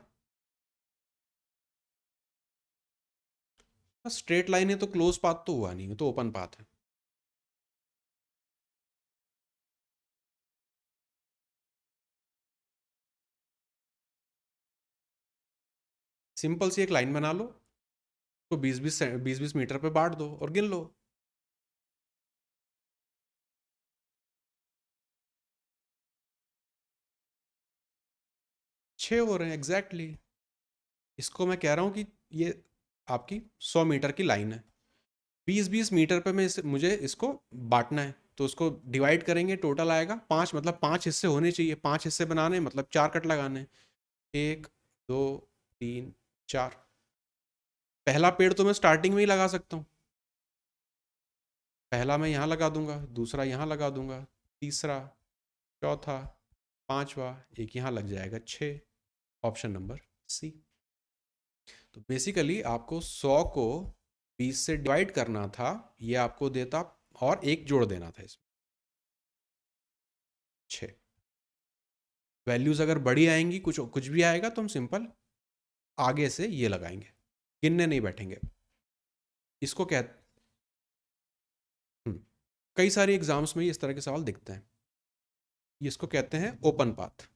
स्ट्रेट लाइन है तो क्लोज पाथ तो हुआ नहीं, ये तो ओपन पाथ है। सिंपल सी एक लाइन बना लो, तो 20-20 मीटर पे बांट दो और गिन लो। 6 हो रहे हैं एग्जैक्टली exactly। इसको मैं कह रहा हूँ कि ये आपकी 100 मीटर की लाइन है, 20-20 मीटर पे मुझे इसको बांटना है, तो उसको डिवाइड करेंगे, टोटल आएगा 5, मतलब 5 हिस्से होने चाहिए, 5 हिस्से बनाने मतलब 4 कट लगाने, 1 2 3 4। पहला पेड़ तो मैं स्टार्टिंग में ही लगा सकता हूँ, पहला मैं यहाँ लगा दूंगा, दूसरा यहाँ लगा दूंगा, तीसरा, चौथा, पांचवा, एक यहाँ लग जाएगा, 6। Option number C. तो बेसिकली आपको 100 को 20 से डिवाइड करना था, ये आपको देता, और एक जोड़ देना था इसमें, 6। वैल्यूज अगर बड़ी आएंगी, कुछ कुछ भी आएगा, तो हम सिंपल आगे से ये लगाएंगे, गिनने नहीं बैठेंगे। इसको कह कई सारे एग्जाम्स में इस तरह के सवाल दिखते हैं, इसको कहते हैं ओपन पाथ।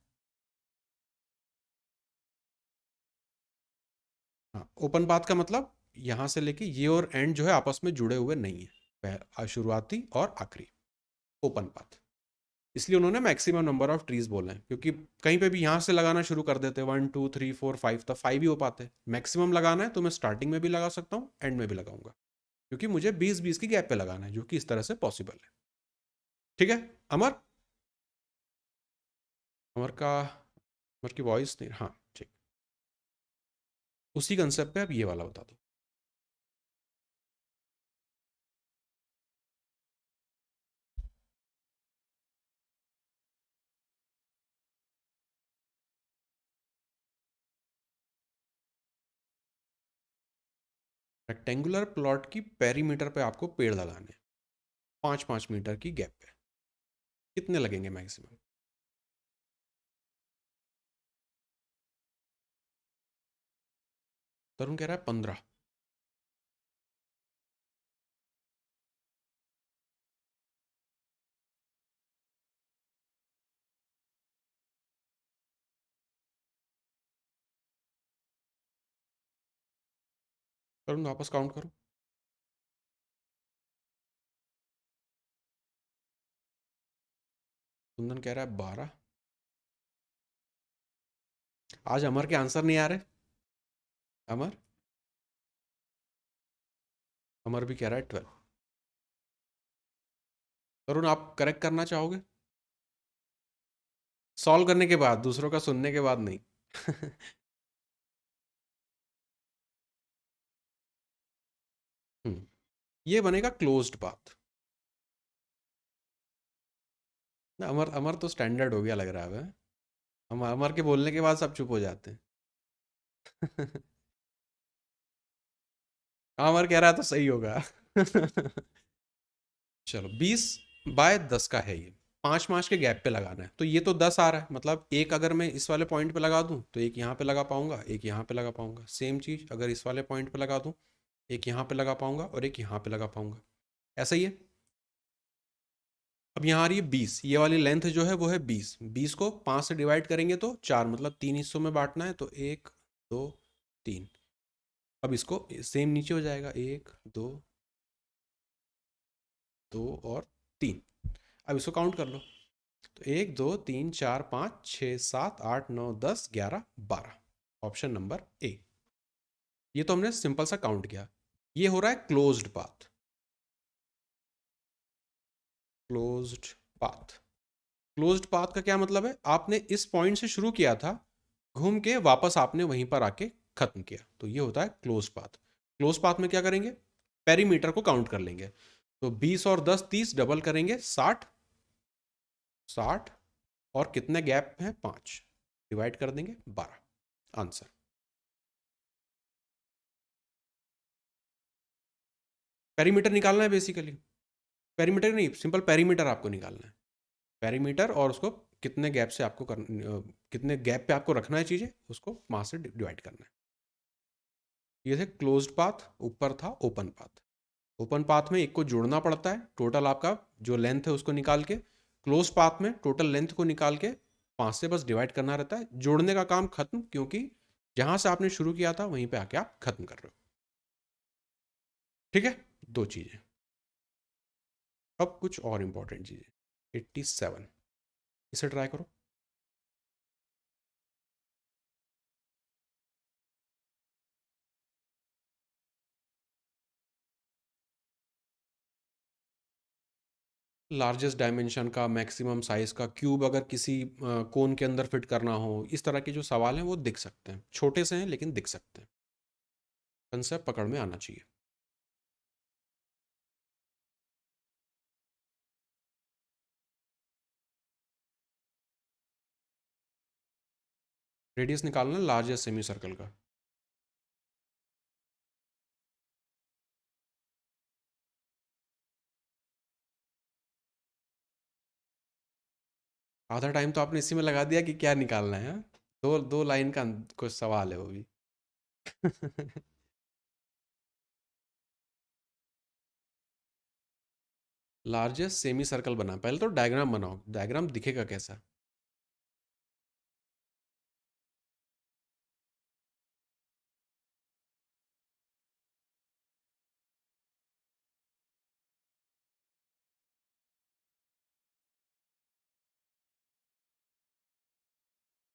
हाँ, ओपन पाथ का मतलब यहाँ से लेके ये और एंड जो है आपस में जुड़े हुए नहीं है, शुरुआती और आखिरी, ओपन पाथ। इसलिए उन्होंने मैक्सिमम नंबर ऑफ ट्रीज बोले हैं, क्योंकि कहीं पे भी यहाँ से लगाना शुरू कर देते हैं 1 2 3 4 5, तब 5 ही हो पाते। मैक्सिमम लगाना है तो मैं स्टार्टिंग में भी लगा सकता हूँ, एंड में भी लगाऊंगा, क्योंकि मुझे 20-20 की गैप पे लगाना है, जो कि इस तरह से पॉसिबल है। ठीक है। अमर, अमर का, अमर की वॉइस नहीं, हाँ ठीक। उसी कंसेप्ट पे अब ये वाला बता दो। रेक्टेंगुलर प्लॉट की पेरीमीटर पे आपको पेड़ लगाने हैं, 5-5 मीटर की गैप पे, कितने लगेंगे मैक्सिमम? तरुण कह रहा है 15। तरुण वापस काउंट करो। कुंदन कह रहा है 12। आज अमर के आंसर नहीं आ रहे। अमर, अमर भी कह रहा है 12। तरुण आप करेक्ट करना चाहोगे? सॉल्व करने के बाद, दूसरों का सुनने के बाद नहीं। ये बनेगा क्लोज्ड पाथ। ना, अमर, अमर तो स्टैंडर्ड हो गया लग रहा है। हम अमर के बोलने के बाद सब चुप हो जाते हैं। हाँ, अमर कह रहा है तो सही होगा। चलो, 20/10 का है ये, 5-5 के गैप पे लगाना है, तो ये तो 10 आ रहा है, मतलब एक अगर मैं इस वाले पॉइंट पे लगा दूं तो एक यहाँ पे लगा पाऊंगा, एक यहाँ पे लगा पाऊंगा, सेम चीज अगर इस वाले पॉइंट पे लगा दूं, एक यहाँ पे लगा पाऊंगा और एक यहाँ पे लगा पाऊंगा, ऐसा ही है। अब यहाँ आ रही है 20, ये वाली लेंथ जो है वो है 20, 20 को 5 से डिवाइड करेंगे तो 4, मतलब 3 हिस्सों में बांटना है, तो 1 2 3। अब इसको सेम नीचे हो जाएगा, 1 2 2 और 3। अब इसको काउंट कर लो, तो 1 2 3 4 5 6 7 8 9 10 11 12। Option number A. ये तो हमने सिंपल सा काउंट किया। ये हो रहा है closed path, closed path. Closed path का क्या मतलब है? आपने इस पॉइंट से शुरू किया था, घूम के वापस आपने वहीं पर आके खत्म किया, तो ये होता है क्लोज पाथ। क्लोज पाथ में क्या करेंगे, पेरीमीटर को काउंट कर लेंगे, तो 20 और 10 30 डबल करेंगे 60, 60 और कितने गैप हैं 5, डिवाइड कर देंगे 12, आंसर। पेरीमीटर निकालना है बेसिकली, पेरीमीटर नहीं, सिंपल पेरीमीटर आपको निकालना है, पेरीमीटर और उसको कितने गैप से आपको कितने गैप पे आपको रखना है चीज़ें, उसको 5 से डिवाइड करना है। ये थे क्लोज्ड पाथ, ऊपर था ओपन पाथ। ओपन पाथ में एक को जोड़ना पड़ता है, टोटल आपका जो लेंथ है उसको निकाल के, क्लोज पाथ में टोटल लेंथ को निकाल के 5 से बस डिवाइड करना रहता है, जोड़ने का काम खत्म, क्योंकि जहां से आपने शुरू किया था वहीं पे आके आप खत्म कर रहे हो। ठीक है, दो चीज़ें। अब कुछ और इंपॉर्टेंट चीज़ें, 87, इसे ट्राई करो। लार्जेस्ट डायमेंशन का, मैक्सिमम साइज का क्यूब अगर किसी कोन के अंदर फिट करना हो, इस तरह के जो सवाल हैं वो दिख सकते हैं, छोटे से हैं लेकिन दिख सकते हैं, कंसेप्ट पकड़ में आना चाहिए। रेडियस निकालना लार्जेस्ट सेमी सर्कल का। आधा टाइम तो आपने इसी में लगा दिया कि क्या निकालना है, हाँ? दो दो लाइन का कुछ सवाल है वो भी। लार्जेस्ट सेमी सर्कल बना, पहले तो डायग्राम बनाओ, डायग्राम दिखेगा कैसा।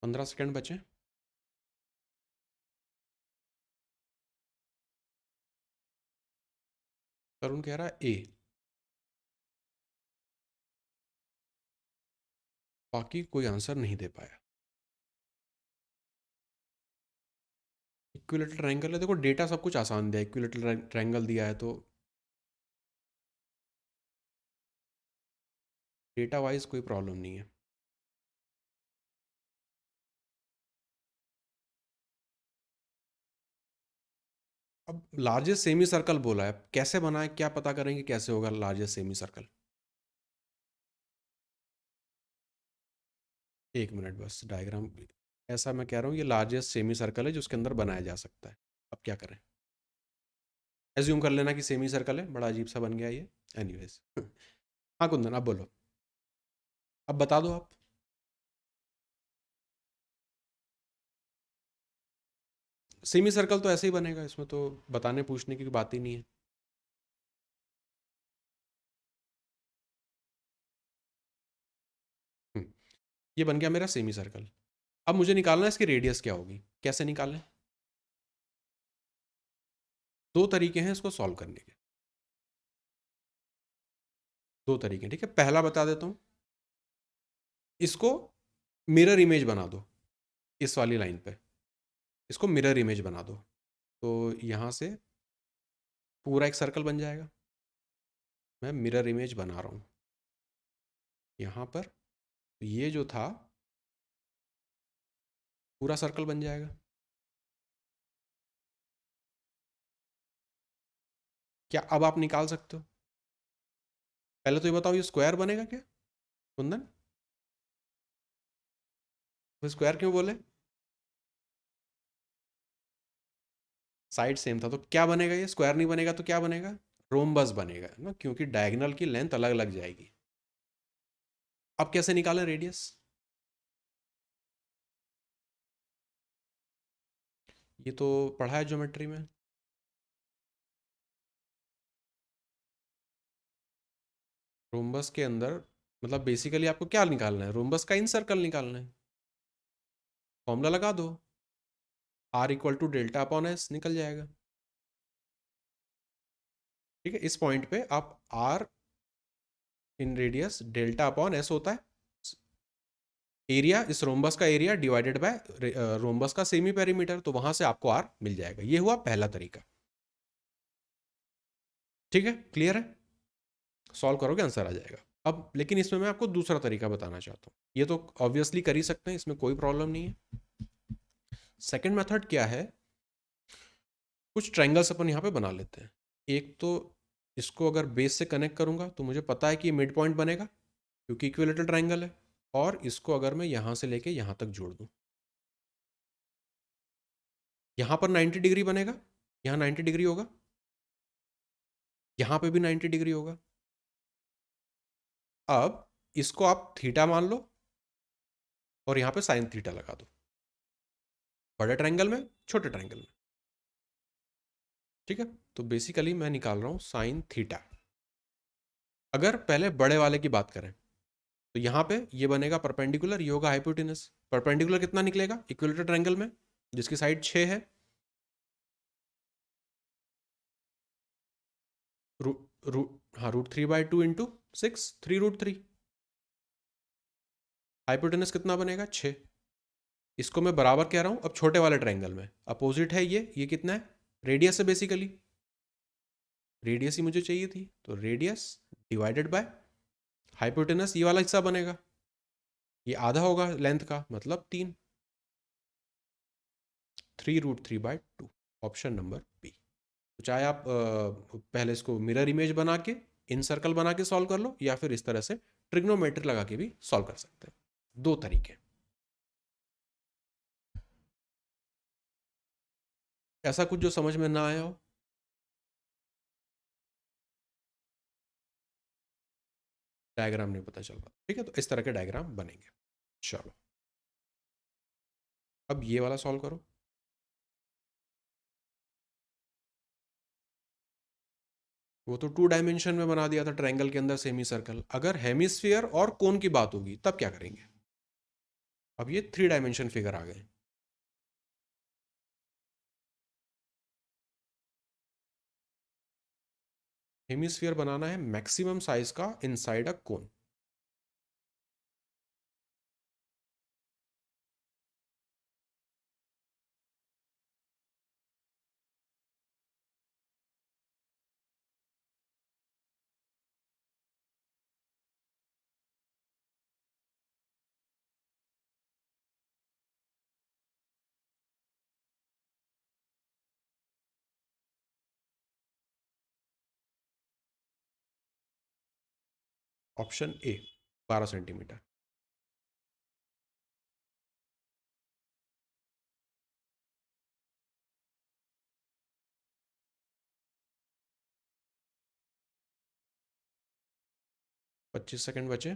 पंद्रह सेकंड बचे। तरुण कह रहा है ए, बाकी कोई आंसर नहीं दे पाया। इक्विलेटरल ट्रायंगल है, देखो डेटा सब कुछ आसान दिया है, इक्विलेटरल ट्रायंगल दिया है तो डेटा वाइज कोई प्रॉब्लम नहीं है। अब लार्जेस्ट सेमी सर्कल बोला है, कैसे बनाए, क्या पता करेंगे कैसे होगा लार्जेस्ट सेमी सर्कल। एक मिनट बस, डायग्राम, ऐसा मैं कह रहा हूँ ये लार्जेस्ट सेमी सर्कल है जो उसके अंदर बनाया जा सकता है। अब क्या करें, एज्यूम कर लेना कि सेमी सर्कल है, बड़ा अजीब सा बन गया ये, एनीवेज। हाँ कुंदन, आप बोलो, अब बता दो आप। सेमी सर्कल तो ऐसे ही बनेगा, इसमें तो बताने पूछने की बात ही नहीं है। हम्म, ये बन गया मेरा सेमी सर्कल। अब मुझे निकालना है इसकी रेडियस क्या होगी, कैसे निकालें। दो तरीके हैं इसको सॉल्व करने के, दो तरीके, ठीक है। पहला बता देता हूँ, इसको मिरर इमेज बना दो, इस वाली लाइन पे इसको मिरर इमेज बना दो, तो यहाँ से पूरा एक सर्कल बन जाएगा। मैं मिरर इमेज बना रहा हूँ यहाँ पर, ये जो था पूरा सर्कल बन जाएगा। क्या अब आप निकाल सकते हो, पहले तो ये बताओ ये स्क्वायर बनेगा क्या कुंदन, वो स्क्वायर क्यों बोले, साइड सेम था तो क्या बनेगा, ये स्क्वायर नहीं बनेगा तो क्या बनेगा, रोम्बस बनेगा ना, क्योंकि डायगोनल की लेंथ अलग अलग जाएगी। अब कैसे निकालें रेडियस, ये तो पढ़ा है ज्योमेट्री में। रोम्बस के अंदर मतलब बेसिकली आपको क्या निकालना है, रोम्बस का इन सर्कल निकालना है, फॉर्मूला लगा दो, R equal to delta upon S, निकल जाएगा। ठीक है, इस पॉइंट पे आप R inradius delta upon S होता है, एरिया, इस रोम्बस का एरिया डिवाइडेड बाय रोम्बस का सेमी पेरीमीटर, तो वहां से आपको आर मिल जाएगा। ये हुआ पहला तरीका। ठीक है, क्लियर है? सॉल्व करोगे आंसर आ जाएगा। अब लेकिन इसमें मैं आपको दूसरा तरीका बताना चाहता हूँ। ये तो ऑब्वियसली कर ही सकते हैं, इसमें कोई प्रॉब्लम नहीं है। सेकंड मेथड क्या है, कुछ ट्रायंगल्स अपन यहाँ पे बना लेते हैं। एक तो इसको अगर बेस से कनेक्ट करूंगा तो मुझे पता है कि ये मिड पॉइंट बनेगा क्योंकि इक्विलेटरल ट्रायंगल है। और इसको अगर मैं यहाँ से लेके यहाँ तक जोड़ दूँ, यहाँ पर 90 डिग्री बनेगा, यहाँ 90 डिग्री होगा, यहाँ पे भी 90 डिग्री होगा। अब इसको आप थीटा मान लो और यहाँ पे साइन थीटा लगा दो, बड़े ट्रायंगल में छोटे ट्रायंगल में। ठीक है, तो बेसिकली मैं निकाल रहा हूँ साइन थीटा। अगर पहले बड़े वाले की बात करें तो यहाँ पे ये बनेगा परपेंडिकुलर, ये होगा हाइपोटेनस। परपेंडिकुलर कितना निकलेगा इक्विलेटरल ट्रायंगल में, जिसकी साइड 6 है, रू रू हाँ √3/2 इंटू 6, 3√3। हाइपोटेनस कितना बनेगा 6। इसको मैं बराबर कह रहा हूँ अब छोटे वाले ट्रायंगल में, अपोजिट है ये कितना है, रेडियस है बेसिकली, रेडियस ही मुझे चाहिए थी, तो रेडियस डिवाइडेड बाय हाइपोटेनस, ये वाला हिस्सा बनेगा, ये आधा होगा लेंथ का, मतलब 3, 3√3/2, ऑप्शन नंबर बी। तो चाहे आप पहले इसको मिरर इमेज बना के इन सर्कल बना के सॉल्व कर लो, या फिर इस तरह से ट्रिग्नोमेट्री लगा के भी सॉल्व कर सकते हैं। दो तरीके। ऐसा कुछ जो समझ में ना आया हो? डायग्राम नहीं पता चल रहा, ठीक है, तो इस तरह के डायग्राम बनेंगे। चलो अब ये वाला सॉल्व करो। वो तो 2 डायमेंशन में बना दिया था ट्रायंगल के अंदर सेमी सर्कल। अगर हेमिस्फीयर और कोन की बात होगी तब क्या करेंगे? अब ये 3 डायमेंशन फिगर आ गए। हेमिस्फीयर बनाना है मैक्सिमम साइज का inside a cone. Option A 12 centimetre. 25 second बचे।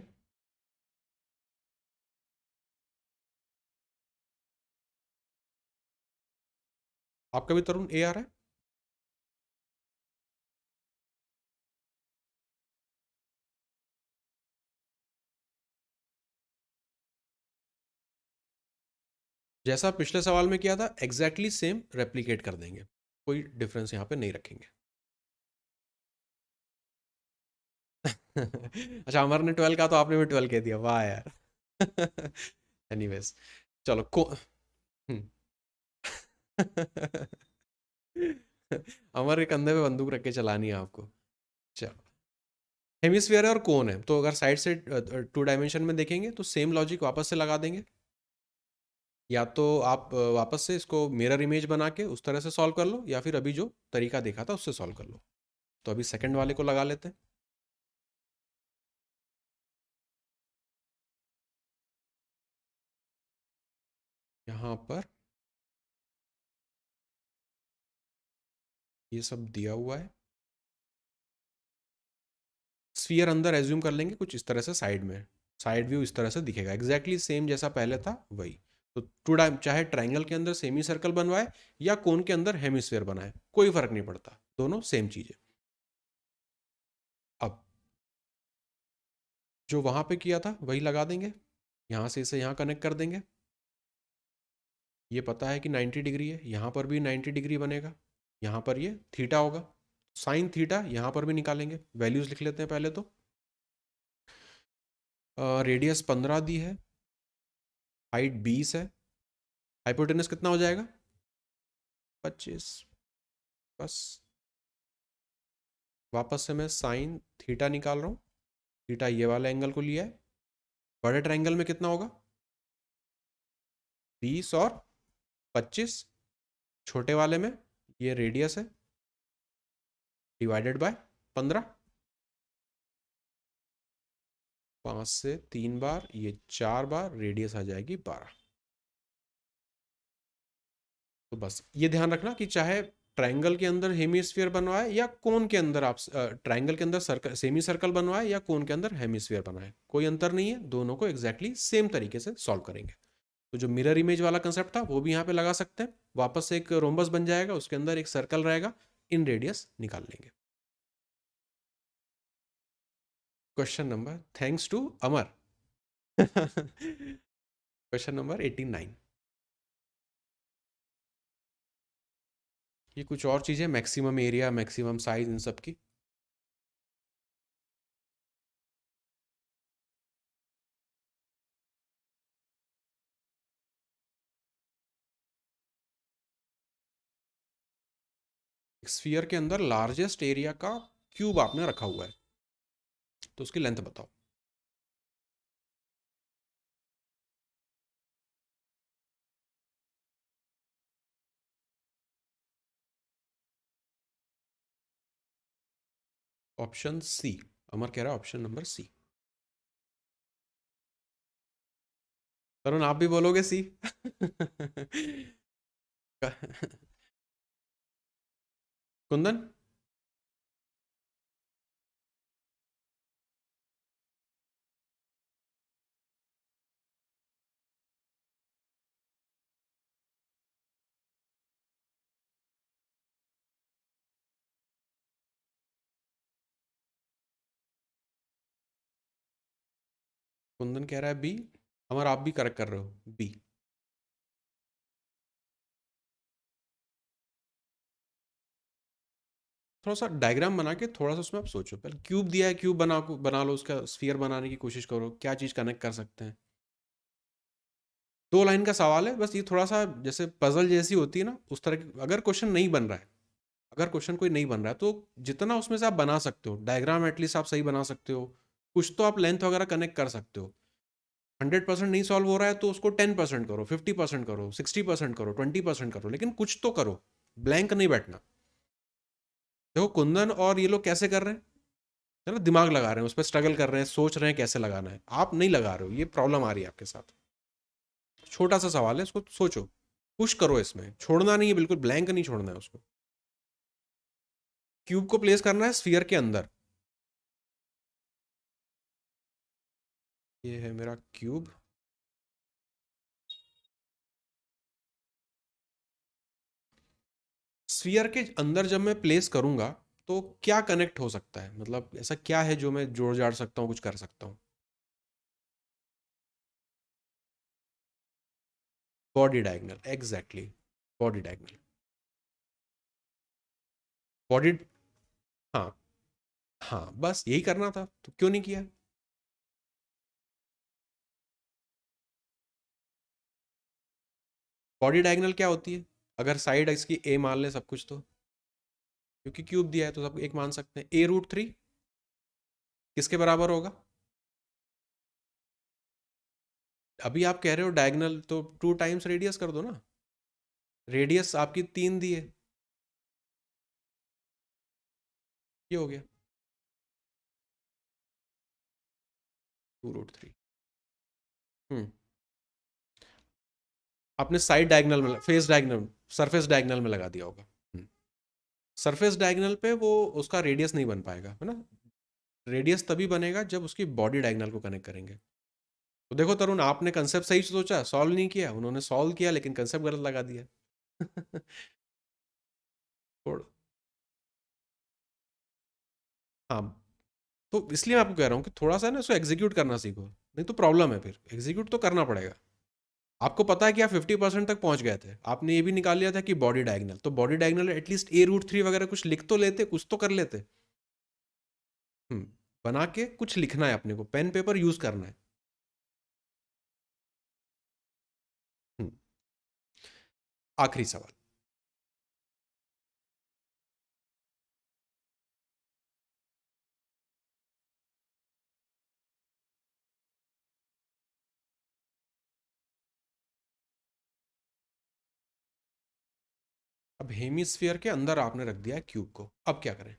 आपका भी तरुण ए आ रहा है? जैसा पिछले सवाल में किया था एग्जैक्टली सेम रेप्लिकेट कर देंगे, कोई डिफरेंस यहाँ पे नहीं रखेंगे। अच्छा, अमर ने 12 कहा तो आपने भी 12 कह दिया, वाह यार। एनीवेज, चलो को हम्म। अमर के कंधे पे बंदूक रख के चलानी है आपको। चलो, हेमिस्फीयर है और कोन है, तो अगर साइड से 2 डायमेंशन में देखेंगे तो सेम लॉजिक वापस से लगा देंगे। या तो आप वापस से इसको मिरर इमेज बना के उस तरह से सॉल्व कर लो, या फिर अभी जो तरीका देखा था उससे सॉल्व कर लो। तो अभी सेकंड वाले को लगा लेते हैं। यहाँ पर ये सब दिया हुआ है, स्फीयर अंदर एज्यूम कर लेंगे कुछ इस तरह से, साइड में साइड व्यू इस तरह से दिखेगा, एग्जैक्टली सेम जैसा पहले था वही। तो चाहे ट्राइंगल के अंदर सेमी सर्कल बनवाए या कोन के अंदर हेमिस्फीयर बनाए, कोई फर्क नहीं पड़ता, दोनों सेम चीज है। अब जो वहां पे किया था वही लगा देंगे, यहां से इसे यहां कनेक्ट कर देंगे। ये पता है कि 90 डिग्री है, यहाँ पर भी 90 डिग्री बनेगा, यहाँ पर ये थीटा होगा, साइन थीटा यहाँ पर भी निकालेंगे। वैल्यूज लिख लेते हैं पहले तो। रेडियस 15 दी है, हाइट 20 है, हाइपोटेनस कितना हो जाएगा? 25। बस वापस से मैं साइन थीटा निकाल रहा हूँ। थीटा ये वाला एंगल को लिया है। बड़े ट्रायंगल में कितना होगा? 20 और 25। छोटे वाले में ये रेडियस है, डिवाइडेड बाय 15। 5 से 3 बार, ये 4 बार, रेडियस आ जाएगी 12। तो बस ये ध्यान रखना कि चाहे ट्रायंगल के अंदर हेमिस्फीयर बनवाए या कोन के अंदर, आप ट्रायंगल के अंदर सर्कल, सेमी सर्कल बनवाए या कोन के अंदर हेमिस्फीयर बनाए, कोई अंतर नहीं है, दोनों को एग्जैक्टली सेम तरीके से सॉल्व करेंगे। तो जो मिरर इमेज वाला कंसेप्ट था वो भी यहाँ पे लगा सकते हैं। वापस से एक रोम्बस बन जाएगा, उसके अंदर एक सर्कल रहेगा, इन रेडियस निकाल लेंगे। Question number, thanks to Amar. Question number 89। ये कुछ और चीज़ें, मैक्सिमम एरिया, मैक्सिमम साइज, इन सब की। स्फीयर के अंदर लार्जेस्ट एरिया का क्यूब आपने रखा हुआ है, तो उसकी लेंथ बताओ। ऑप्शन सी, अमर कह रहा है ऑप्शन नंबर सी। तरुण आप भी बोलोगे सी? कुंदन? कुंदन कह रहा है बी। अमर आप भी करेक्ट कर रहे हो, बी। थोड़ा सा डायग्राम बना के थोड़ा सा उसमें आप सोचो, पहले क्यूब दिया है, क्यूब बना लो, उसका स्फीयर बनाने की कोशिश करो, क्या चीज़ कनेक्ट कर सकते हैं। 2 लाइन का सवाल है, बस ये थोड़ा सा जैसे पजल जैसी होती है ना, उस तरह की। अगर क्वेश्चन नहीं बन रहा है, अगर क्वेश्चन कोई नहीं बन रहा है, तो जितना उसमें से आप बना सकते हो डायग्राम, एटलीस्ट आप सही बना सकते हो, कुछ तो आप लेंथ वगैरह कनेक्ट कर सकते हो। 100% नहीं सॉल्व हो रहा है तो उसको 10% करो, 50% करो, 60% करो, 20% करो, लेकिन कुछ तो करो, ब्लैंक नहीं बैठना। देखो कुंदन और ये लोग कैसे कर रहे हैं, है ना, दिमाग लगा रहे हैं, उस पर स्ट्रगल कर रहे हैं, सोच रहे हैं कैसे लगाना है। आप नहीं लगा रहे हो, ये प्रॉब्लम आ रही है आपके साथ। छोटा सा सवाल है, इसको सोचो, पुश करो, इसमें छोड़ना नहीं है, बिल्कुल ब्लैंक नहीं छोड़ना है उसको। क्यूब को प्लेस करना है स्फीयर के अंदर। ये है मेरा क्यूब। स्फीयर के अंदर जब मैं प्लेस करूंगा तो क्या कनेक्ट हो सकता है, मतलब ऐसा क्या है जो मैं जोड़ जाड़ सकता हूँ, कुछ कर सकता हूँ? Body diagonal, exactly, body diagonal. Body, हाँ, हाँ, बस यही करना था, तो क्यों नहीं किया? बॉडी डायगनल क्या होती है? अगर साइड इसकी ए मान ले सब कुछ, तो क्योंकि क्यूब दिया है तो सब एक मान सकते हैं। A√3 किसके बराबर होगा? अभी आप कह रहे हो डायगनल, तो 2 टाइम्स रेडियस कर दो ना। रेडियस आपकी 3 दी है, ये हो गया 2√3। हम्म। आपने साइड डायगनल में, फेस डायगनल, सरफेस डायगनल में लगा दिया होगा। सरफेस डायगनल पे वो उसका रेडियस नहीं बन पाएगा, है ना। रेडियस तभी बनेगा जब उसकी बॉडी डायगनल को कनेक्ट करेंगे। तो देखो तरुण, आपने कंसेप्ट सही सोचा, सॉल्व नहीं किया, उन्होंने सॉल्व किया लेकिन कंसेप्ट गलत लगा दिया। थोड़ा- हाँ, तो इसलिए मैं आपको कह रहा हूँ कि थोड़ा सा ना इसको एग्जीक्यूट करना सीखो, नहीं तो प्रॉब्लम है, फिर एग्जीक्यूट तो करना पड़ेगा। आपको पता है कि आप 50% तक पहुंच गए थे, आपने ये भी निकाल लिया था कि बॉडी डायगनल, तो बॉडी डायगनल एटलीस्ट A√3 वगैरह कुछ लिख तो लेते, कुछ तो कर लेते। हम्म। बना के कुछ लिखना है अपने को, पेन पेपर यूज करना है। आखिरी सवाल। अब हेमिस्फीयर के अंदर आपने रख दिया है क्यूब को, अब क्या करें?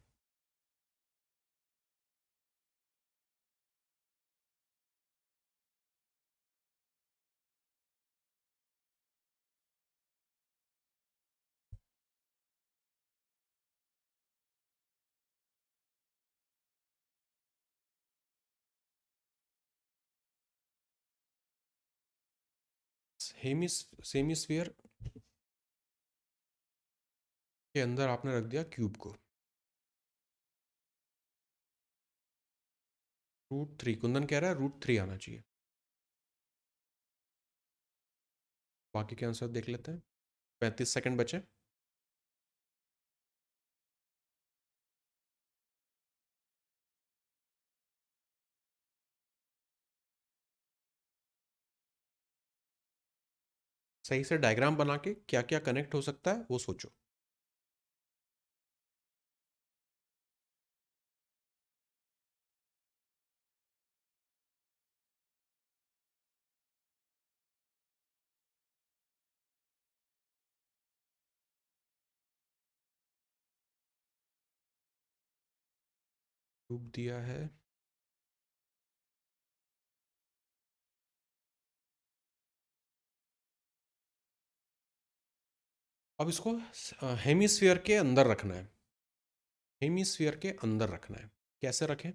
हेमिस्फीयर के अंदर आपने रख दिया क्यूब को। √3, कुंदन कह रहा है √3 आना चाहिए। बाकी के आंसर देख लेते हैं। 35 सेकंड बचे। सही से डायग्राम बना के क्या क्या कनेक्ट हो सकता है वो सोचो। क्यूब दिया है, अब इसको हेमिस्फीयर के अंदर रखना है। हेमिस्फीयर के अंदर रखना है, कैसे रखें?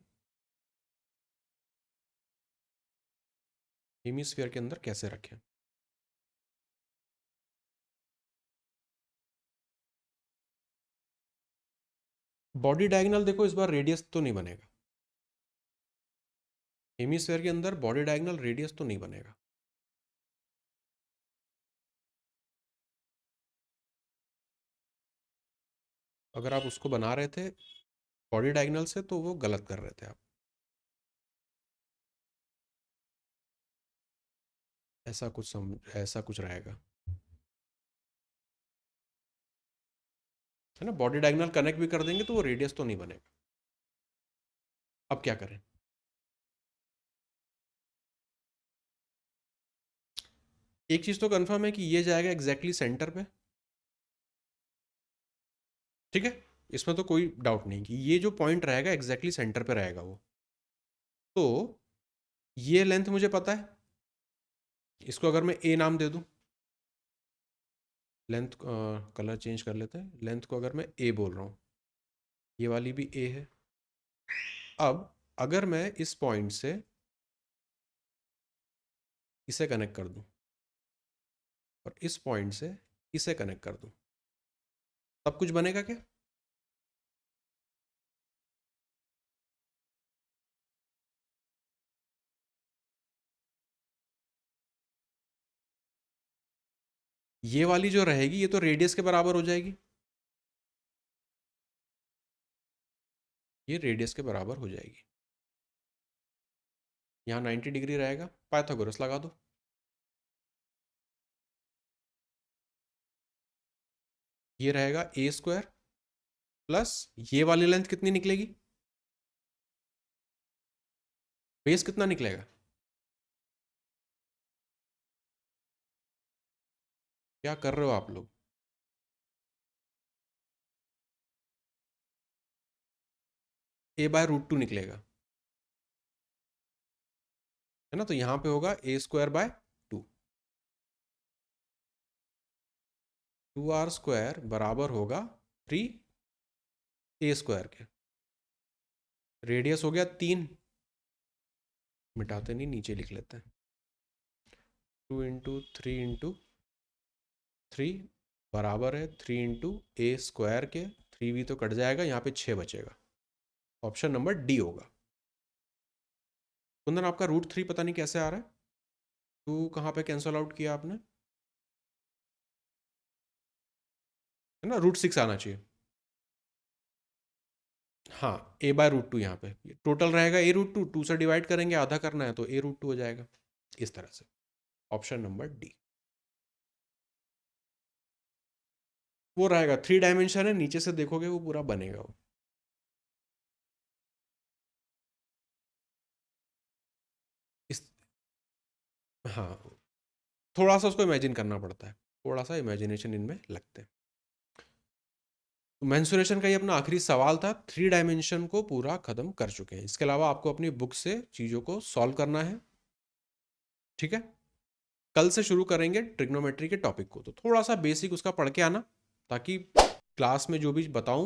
हेमिस्फीयर के अंदर कैसे रखें? बॉडी डायगोनल देखो, इस बार रेडियस तो नहीं बनेगा। हेमिस्फीयर के अंदर बॉडी डायगोनल रेडियस तो नहीं बनेगा। अगर आप उसको बना रहे थे बॉडी डायगोनल से तो वो गलत कर रहे थे आप। ऐसा कुछ रहेगा, है ना? बॉडी डायगोनल कनेक्ट भी कर देंगे तो वो रेडियस तो नहीं बनेगा। अब क्या करें? एक चीज तो कंफर्म है कि ये जाएगा एग्जैक्टली सेंटर पे, ठीक है? इसमें तो कोई डाउट नहीं कि ये जो पॉइंट रहेगा एग्जैक्टली सेंटर पे रहेगा वो। तो ये लेंथ मुझे पता है, इसको अगर मैं ए नाम दे दूं, लेंथ कलर चेंज कर लेते हैं, लेंथ को अगर मैं ए बोल रहा हूँ, ये वाली भी ए है। अब अगर मैं इस पॉइंट से इसे कनेक्ट कर दूं और इस पॉइंट से इसे कनेक्ट कर दूं, तब कुछ बनेगा क्या? ये वाली जो रहेगी ये तो रेडियस के बराबर हो जाएगी, ये रेडियस के बराबर हो जाएगी। यहाँ 90 डिग्री रहेगा, पाइथागोरस लगा दो। ये रहेगा ए स्क्वायर प्लस ये वाली लेंथ कितनी निकलेगी? बेस कितना निकलेगा? क्या कर रहे हो आप लोग? a/√2 निकलेगा, है ना? तो यहाँ पे होगा a² / 2। 2r² बराबर होगा 3a² के। रेडियस हो गया 3, मिटाते नहीं, नीचे लिख लेते हैं। 2 × 3 × 3 बराबर है 3 × a² के। 3 भी तो कट जाएगा, यहाँ पे 6 बचेगा। ऑप्शन नंबर डी होगा। कुंदन आपका √3 पता नहीं कैसे आ रहा है, 2 कहाँ पे कैंसल आउट किया आपने, है ना? √6 आना चाहिए। हाँ, a/√2 यहाँ पे टोटल रहेगा a√2, 2 से डिवाइड करेंगे, आधा करना है तो a√2 हो जाएगा, इस तरह से। Option number D. वो रहेगा, 3 डायमेंशन है, नीचे से देखोगे वो पूरा बनेगा वो। इस हाँ, थोड़ा-सा उसको इमेजिन करना पड़ता है, थोड़ा-सा इमेजिनेशन इनमें लगते हैं। तो मेंसुरेशन का ये अपना आखिरी सवाल था, 3 डायमेंशन को पूरा खत्म कर चुके हैं। इसके अलावा आपको अपनी बुक से चीज़ों को सॉल्व करना है, ठीक है? कल से शुरू करेंगे ट्रिग्नोमेट्री के टॉपिक को, तो थोड़ा-सा बेसिक उसका पढ़ के आना, ताकि क्लास में जो भी बताऊँ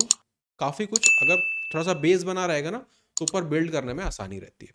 काफ़ी कुछ अगर थोड़ा-सा बेस बना रहेगा ना, तो ऊपर बिल्ड करने में आसानी रहती है।